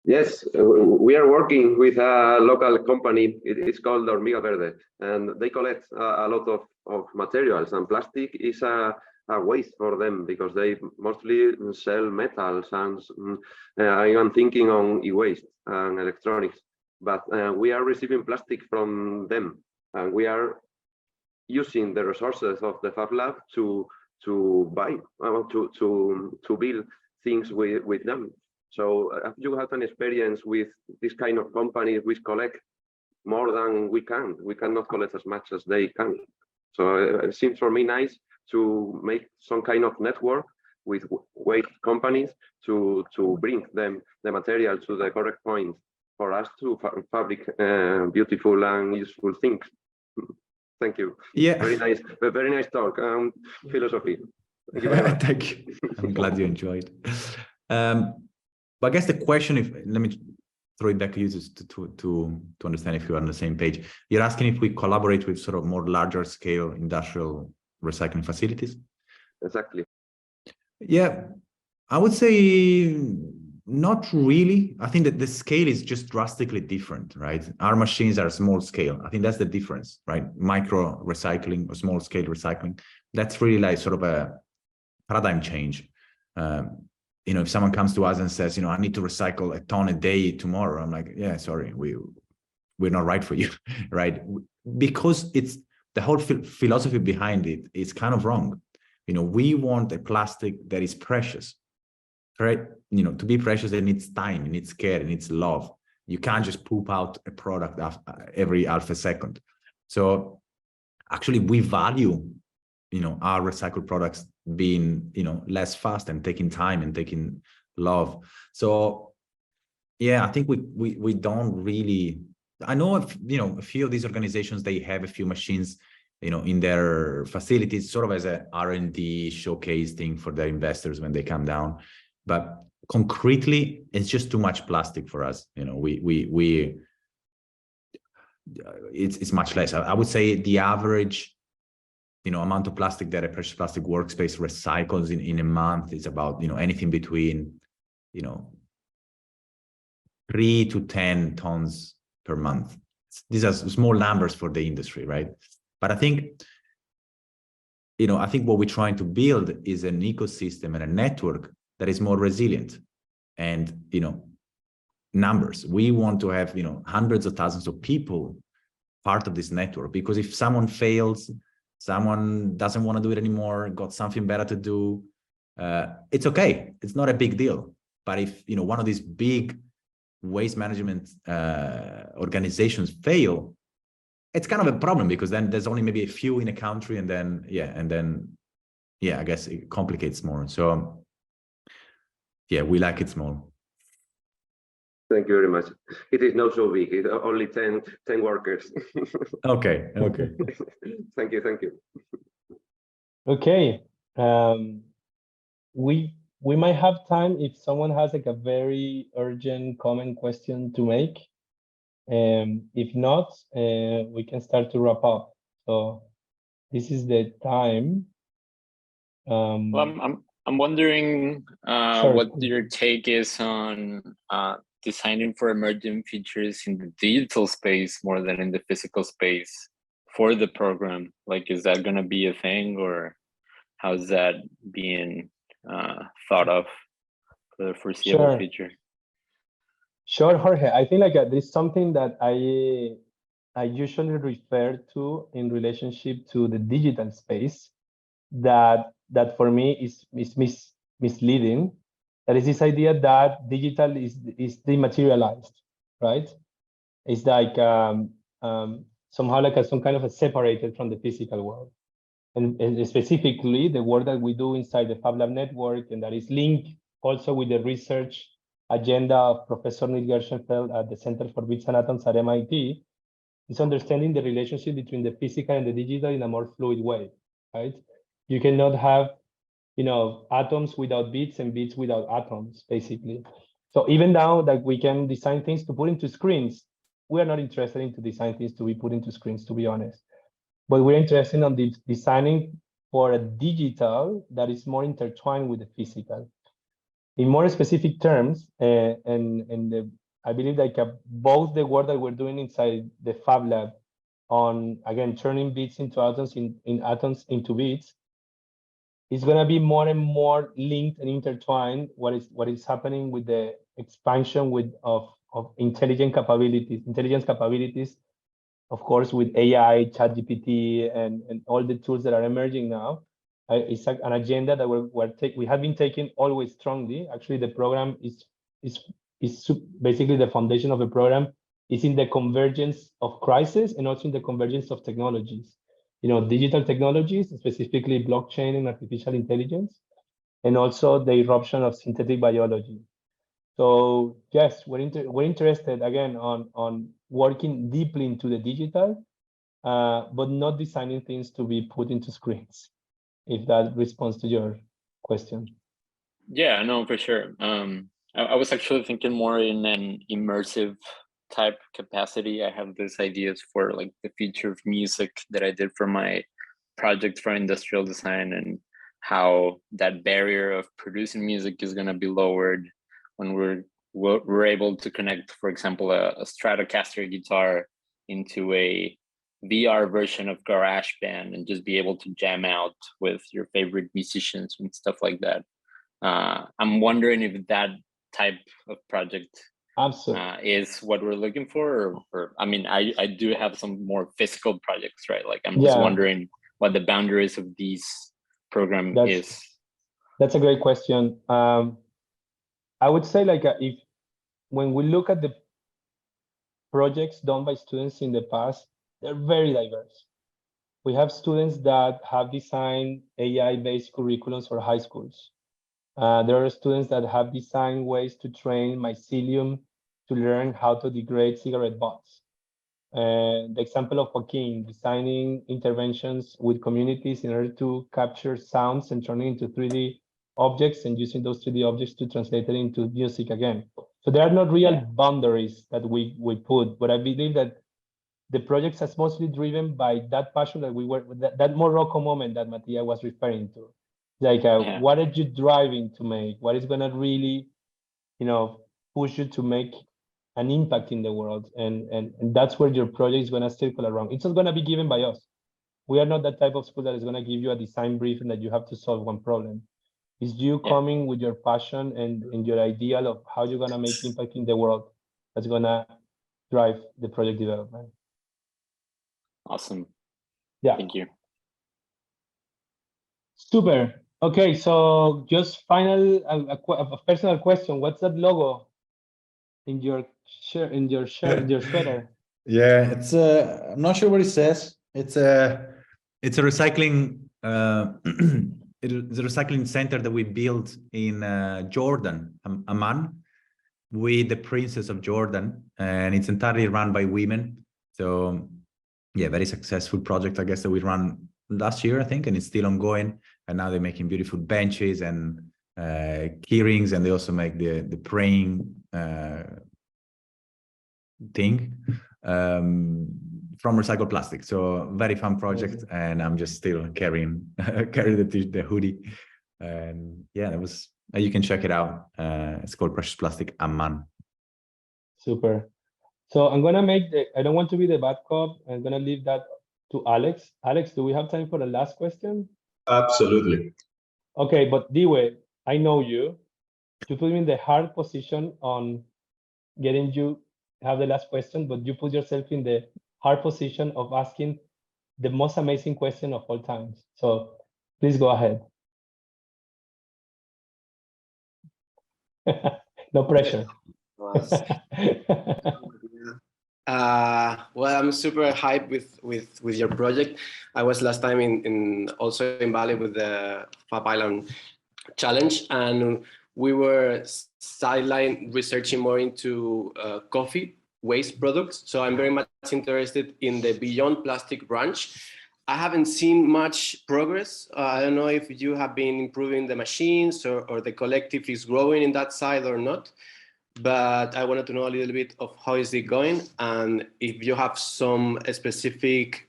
Yes, we are working with a local company. It's called Hormiga Verde, and they collect a lot of materials, and plastic is a waste for them because they mostly sell metals, and I am thinking on e-waste and electronics, but we are receiving plastic from them, and we are using the resources of the Fab Lab to buy, to build things with them. So if you have an experience with this kind of companies which collect more than we cannot collect as much as they can. So it seems for me nice to make some kind of network with waste companies to bring them the material to the correct point for us to fabric beautiful and useful things. Thank you. Yeah. Very nice talk. Philosophy. Thank you very much. Thank you. I'm glad you enjoyed. But I guess the question, let me throw it back to you to understand if you're on the same page. You're asking if we collaborate with sort of more larger scale industrial recycling facilities? Exactly. Yeah, I would say not really. I think that the scale is just drastically different, right? Our machines are small scale. I think that's the difference, right? Micro recycling or small scale recycling. That's really like sort of a paradigm change. If someone comes to us and says, I need to recycle a ton a day tomorrow, I'm like, yeah, sorry, we're not right for you, right? Because it's the whole philosophy behind it is kind of wrong. We want a plastic that is precious, right? To be precious, it needs time, it needs care, it needs love. You can't just poop out a product every half a second. So actually we value, our recycled products being, less fast and taking time and taking love. So yeah, I think we don't really, I know a few of these organizations, they have a few machines, in their facilities, sort of as a R&D showcase thing for their investors when they come down. But concretely, it's just too much plastic for us. It's much less. I would say the average, amount of plastic that a precious plastic workspace recycles in a month is about, anything between, 3 to 10 tons per month. These are small numbers for the industry, right? But I think what we're trying to build is an ecosystem and a network that is more resilient. And, numbers. We want to have, hundreds of thousands of people part of this network, because if someone fails, someone doesn't want to do it anymore, got something better to do, it's okay. It's not a big deal. But if, one of these big waste management organizations fail, it's kind of a problem because then there's only maybe a few in a country, and then I guess it complicates more. So yeah, we like it small. Thank you very much. It is not so big. It's only 10 workers. Okay. Thank you. Okay. We might have time if someone has like a very urgent comment question to make. If not, we can start to wrap up. So this is the time. Well, I'm wondering Sure. what your take is on designing for emerging features in the digital space more than in the physical space for the program. Like, is that going to be a thing, or how's that being thought of for the foreseeable future? Sure, Jorge. I think like there's something that I usually refer to in relationship to the digital space that for me is misleading. That is this idea that digital is dematerialized, right? It's like somehow like some kind of a separated from the physical world. And specifically the work that we do inside the FabLab network, and that is linked also with the research agenda of Professor Neil Gershenfeld at the Center for Bits and Atoms at MIT, is understanding the relationship between the physical and the digital in a more fluid way, right? You cannot have, atoms without bits and bits without atoms, basically. So even now that we can design things to put into screens, we are not interested in to design things to be put into screens, to be honest. But we're interested in designing for a digital that is more intertwined with the physical. In more specific terms, I believe like both the work that we're doing inside the Fab Lab on, again, turning bits into atoms, in atoms into bits, is going to be more and more linked and intertwined. What is happening with the expansion of intelligence capabilities, of course, with AI, ChatGPT, and all the tools that are emerging now. It's an agenda that we have been taking always strongly. Actually, the program is basically the foundation of the program is in the convergence of crisis and also in the convergence of technologies. Digital technologies, specifically blockchain and artificial intelligence, and also the eruption of synthetic biology. So yes, we're interested again on working deeply into the digital, but not designing things to be put into screens. If that responds to your question. Yeah, no, for sure. I was actually thinking more in an immersive type capacity. I have these ideas for like the future of music that I did for my project for industrial design, and how that barrier of producing music is going to be lowered when we're able to connect, for example, a Stratocaster guitar into a VR version of GarageBand and just be able to jam out with your favorite musicians and stuff like that. I'm wondering if that type of project is what we're looking for, or I mean, I do have some more physical projects, right? Like I'm just wondering what the boundaries of these program is. That's a great question. I would say like when we look at the projects done by students in the past, they're very diverse. We have students that have designed AI-based curriculums for high schools. There are students that have designed ways to train mycelium to learn how to degrade cigarette butts. The example of Joaquin designing interventions with communities in order to capture sounds and turn it into 3D objects, and using those 3D objects to translate it into music again. So there are not real boundaries that we put, but I believe that the projects are mostly driven by that passion that we were, that Morocco moment that Mattia was referring to. Like, what are you driving to make? What is going to really, push you to make an impact in the world? And that's where your project is going to circle around. It's not going to be given by us. We are not that type of school that is going to give you a design brief and that you have to solve one problem. It's you coming with your passion and your ideal of how you're going to make impact in the world that's going to drive the project development. Awesome. Yeah. Thank you. Super. Okay, so just final a personal question. What's that logo in your shirt, in your sweater? Yeah, it's I'm not sure what it says. It's a recycling it's a recycling center that we built in Jordan, Amman, with the princess of Jordan, and it's entirely run by women. So yeah, very successful project, I guess, that we ran last year, I think, and it's still ongoing. And now they're making beautiful benches and key rings, and they also make the praying thing from recycled plastic. So very fun project, and I'm just still carrying the hoodie. And yeah, that was, you can check it out. It's called Precious Plastic Amman. Super. So I'm gonna make I don't want to be the bad cop. I'm gonna leave that to Alex. Alex, do we have time for the last question? Absolutely. Okay, but Dewey, I know you. You put me in the hard position on getting you have the last question, but you put yourself in the hard position of asking the most amazing question of all times. So please go ahead. No pressure. Well, I'm super hyped with your project. I was last time in also in Bali with the Fab Island Challenge, and we were sideline researching more into coffee waste products. So I'm very much interested in the Beyond Plastic branch. I haven't seen much progress. I don't know if you have been improving the machines or the collective is growing in that side or not. But I wanted to know a little bit of how is it going, and if you have some specific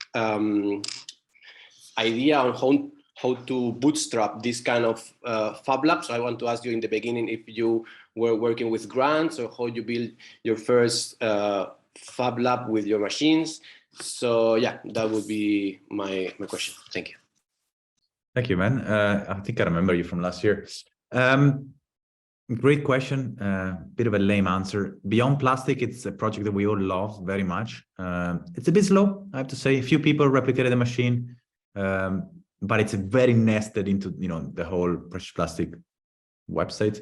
idea on how to bootstrap this kind of Fab Lab. So I want to ask you in the beginning if you were working with grants or how you build your first Fab Lab with your machines. So yeah, that would be my question. Thank you. Thank you, man. I think I remember you from last year. Great question. Bit of a lame answer. Beyond Plastic, it's a project that we all love very much. It's a bit slow, I have to say. A few people replicated the machine, but it's very nested into the whole Precious Plastic website.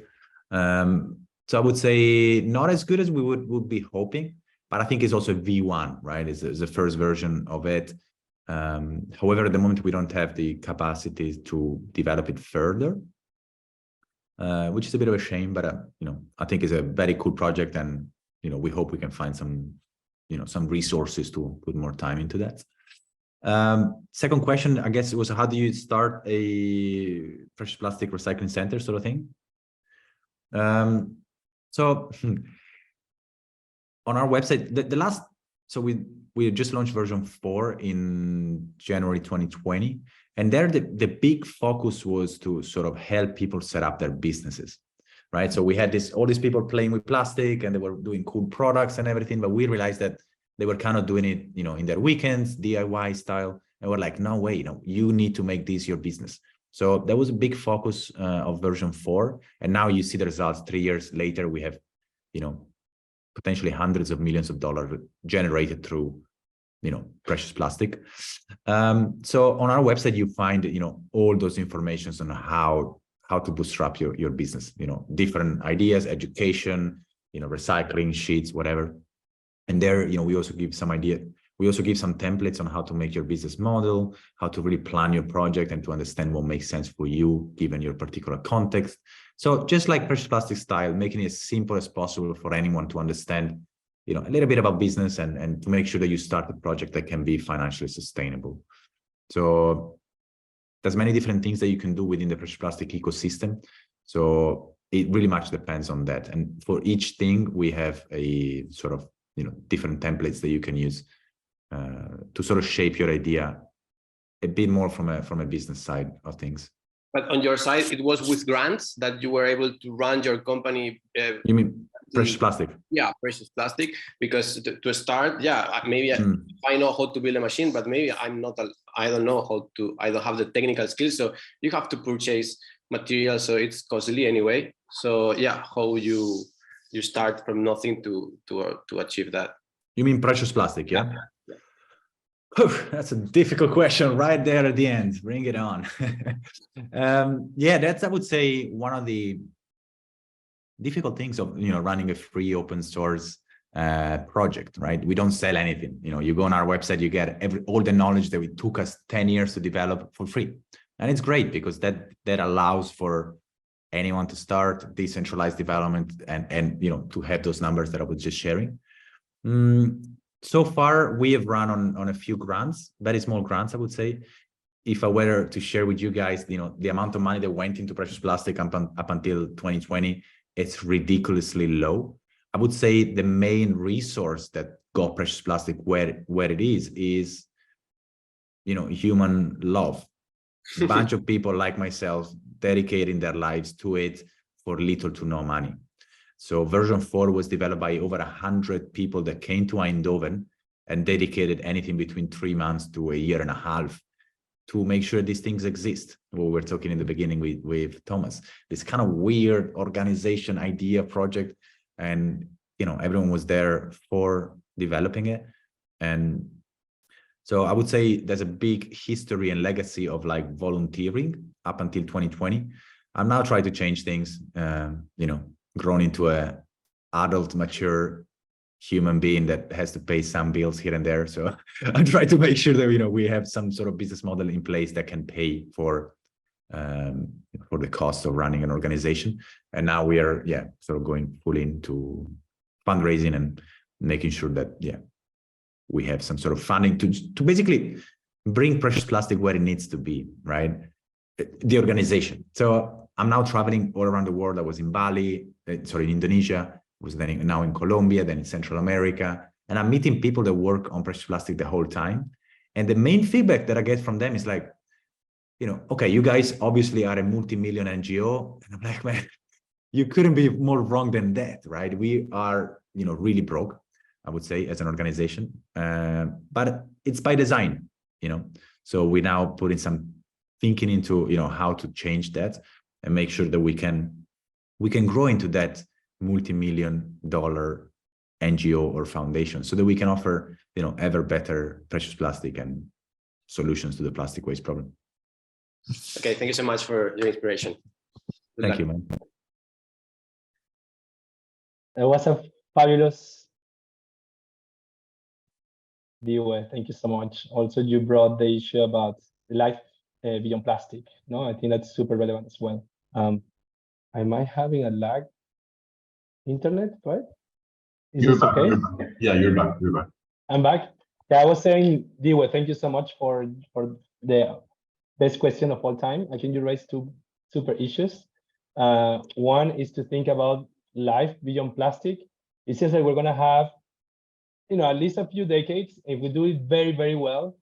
So I would say not as good as we would be hoping, but I think it's also V1, right? It's the first version of it. However, at the moment we don't have the capacity to develop it further. Which is a bit of a shame, but I think it's a very cool project, and we hope we can find some resources to put more time into that. Second question, I guess, it was how do you start a Precious Plastic recycling center sort of thing? So on our website, so we just launched version 4 in January 2020. And there, the big focus was to sort of help people set up their businesses, right? So we had all these people playing with plastic, and they were doing cool products and everything, but we realized that they were kind of doing it, in their weekends, DIY style. And we're like, no way, you need to make this your business. So that was a big focus of version 4. And now you see the results 3 years later. We have, potentially hundreds of millions of dollars generated through Precious Plastic. So on our website, you find, all those informations on how to bootstrap your business, different ideas, education, recycling sheets, whatever. And there, we also give some idea. We also give some templates on how to make your business model, how to really plan your project, and to understand what makes sense for you, given your particular context. So just like Precious Plastic style, making it as simple as possible for anyone to understand a little bit about business, and to make sure that you start a project that can be financially sustainable. So there's many different things that you can do within the Precious Plastic ecosystem. So it really much depends on that. And for each thing, we have a sort of, different templates that you can use to sort of shape your idea a bit more from a business side of things. But on your side, it was with grants that you were able to run your company. You mean Precious Plastic? Yeah, Precious Plastic. Because to start, yeah, maybe I know how to build a machine, but maybe I don't know I don't have the technical skills. So you have to purchase materials, so it's costly anyway. So yeah, how you start from nothing to achieve that. You mean Precious Plastic, yeah? That's a difficult question right there at the end. Bring it on. Yeah, that's, I would say, one of the difficult things of running a free open source project, right? We don't sell anything. You know, you go on our website, you get all the knowledge that it took us 10 years to develop for free. And it's great because that allows for anyone to start decentralized development and you know, to have those numbers that I was just sharing. So far, we have run on a few grants, very small grants, I would say. If I were to share with you guys, you know, the amount of money that went into precious plastic up until 2020, it's ridiculously low. I would say the main resource that got precious plastic where it is, you know, human love. A bunch of people like myself dedicating their lives to it for little to no money. So version 4 was developed by over 100 people that came to Eindhoven and dedicated anything between 3 months to a year and a half to make sure these things exist. What we were talking in the beginning with Thomas, this kind of weird organization idea project. And, you know, everyone was there for developing it. And so I would say there's a big history and legacy of like volunteering up until 2020. I'm now trying to change things, you know, grown into a adult, mature human being that has to pay some bills here and there. So I'm trying to make sure that, you know, we have some sort of business model in place that can pay for the cost of running an organization. And now we are, sort of going full into fundraising and making sure that, we have some sort of funding to basically bring precious plastic where it needs to be, right? The organization. So I'm now traveling all around the world. I was in Bali, in Indonesia, was then now in Colombia, then in Central America, and I'm meeting people that work on precious plastic the whole time. And the main feedback that I get from them is like, you know, okay, you guys obviously are a multi-million NGO. And I'm like, man, you couldn't be more wrong than that, right? We are, you know, really broke, I would say, as an organization, but it's by design, you know. So we're now putting some thinking into, you know, how to change that and make sure that we can grow into that multi-million-dollar NGO or foundation, so that we can offer, you know, ever better precious plastic and solutions to the plastic waste problem. Okay, thank you so much for your inspiration. Thank you, man. It was a fabulous view. Thank you so much. Also, you brought the issue about life beyond plastic. No, I think that's super relevant as well. Am I having a lag internet, right? You're back. Yeah, you're back. I'm back. Yeah, I was saying, Diwe, thank you so much for the best question of all time. I think you raised two super issues. One is to think about life beyond plastic. It seems like we're going to have, you know, at least a few decades. If we do it very, very well,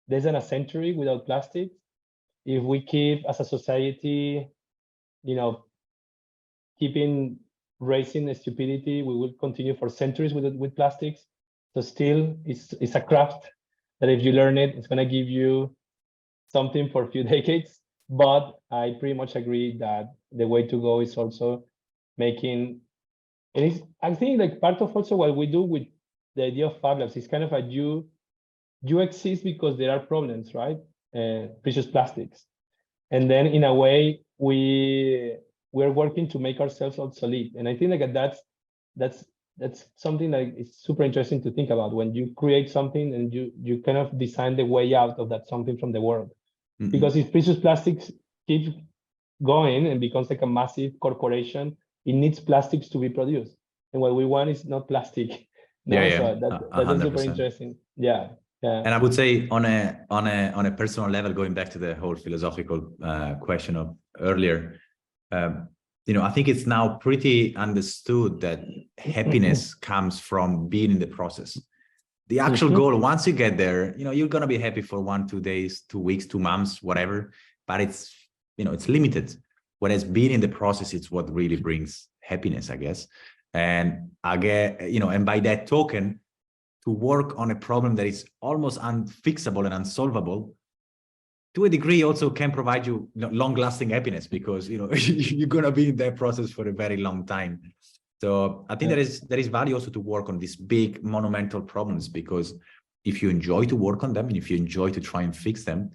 less than a century without plastic. If we keep as a society, you know, raising the stupidity, we will continue for centuries with plastics. So still, it's a craft that if you learn it, it's going to give you something for a few decades. But I pretty much agree that the way to go is also making, I think like part of also what we do with the idea of Fab Labs is kind of you exist because there are problems, right? Precious plastics. And then in a way, we're working to make ourselves obsolete. And I think like that's something that is super interesting to think about when you create something and you kind of design the way out of that something from the world. Mm-hmm. Because if precious plastics keeps going and becomes like a massive corporation, it needs plastics to be produced. And what we want is not plastic. No? Yeah. So that's super interesting. Yeah. And I would say on a personal level, going back to the whole philosophical question of earlier, you know, I think it's now pretty understood that happiness comes from being in the process. The actual goal, once you get there, you know, you're going to be happy for 1, 2 days, 2 weeks, 2 months, whatever, but it's, you know, it's limited. Whereas being in the process, it's what really brings happiness, I guess. And I get, you know, and by that token, to work on a problem that is almost unfixable and unsolvable, to a degree also can provide you, long-lasting happiness, because, you know, you're going to be in that process for a very long time. So I think there is value also to work on these big monumental problems, because if you enjoy to work on them and if you enjoy to try and fix them,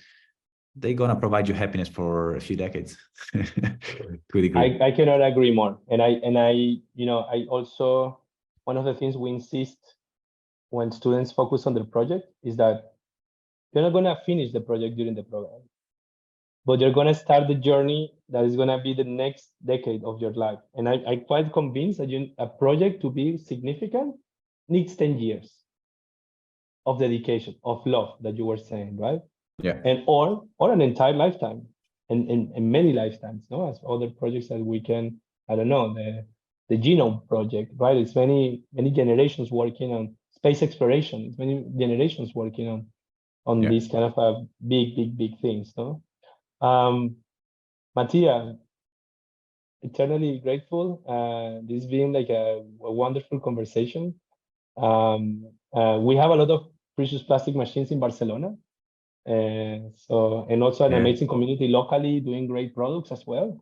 they're going to provide you happiness for a few decades. To a degree. I cannot agree more. And I, you know, I also one of the things we insist when students focus on their project is that you're not going to finish the project during the program, but you're going to start the journey that is going to be the next decade of your life. And I'm quite convinced that a project to be significant needs 10 years of dedication, of love that you were saying, right? Yeah. And or an entire lifetime and many lifetimes, no? As other projects that we can, I don't know, the genome project, right? It's many generations working on space exploration. It's many generations working on Yeah. these kind of big things, no? Mattia, eternally grateful. This has been like a wonderful conversation. We have a lot of precious plastic machines in Barcelona. And also an amazing community locally doing great products as well.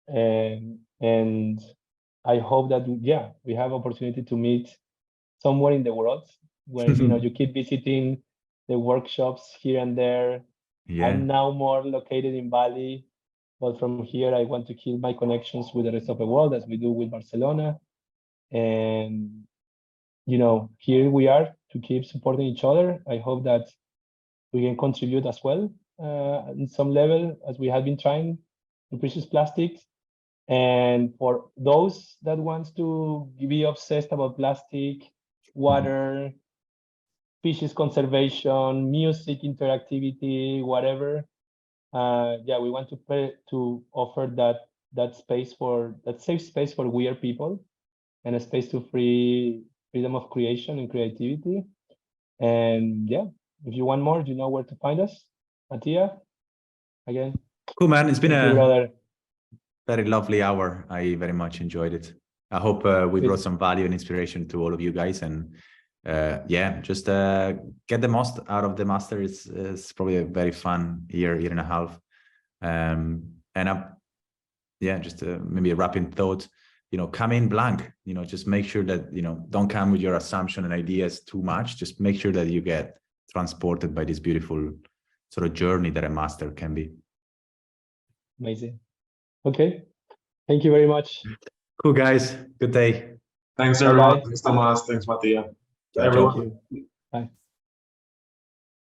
And I hope that, yeah, we have opportunity to meet somewhere in the world where, you know, you keep visiting the workshops here and there. Yeah. I'm now more located in Bali, but from here, I want to keep my connections with the rest of the world as we do with Barcelona. And, you know, here we are to keep supporting each other. I hope that we can contribute as well in some level as we have been trying to precious plastics. And for those that wants to be obsessed about plastic, water, species conservation, music, interactivity, whatever, yeah, we want to offer that space that safe space for weird people and a space to freedom of creation and creativity. And yeah, if you want more, you know where to find us. Mattia, again. Cool, man. It's been Thank you, brother. Very lovely hour. I very much enjoyed it. I hope we brought some value and inspiration to all of you guys. And yeah, just get the most out of the master. It's probably a very fun year and a half. And yeah, just maybe a wrapping thought. You know, come in blank. You know, just make sure that, you know, don't come with your assumption and ideas too much. Just make sure that you get transported by this beautiful sort of journey that a master can be. Amazing. Okay. Thank you very much. Cool, guys. Good day. Thanks, everyone. Thanks, Tomas. Thanks, Mattia. Ciao, Everyone. ciao. Thank you. Bye.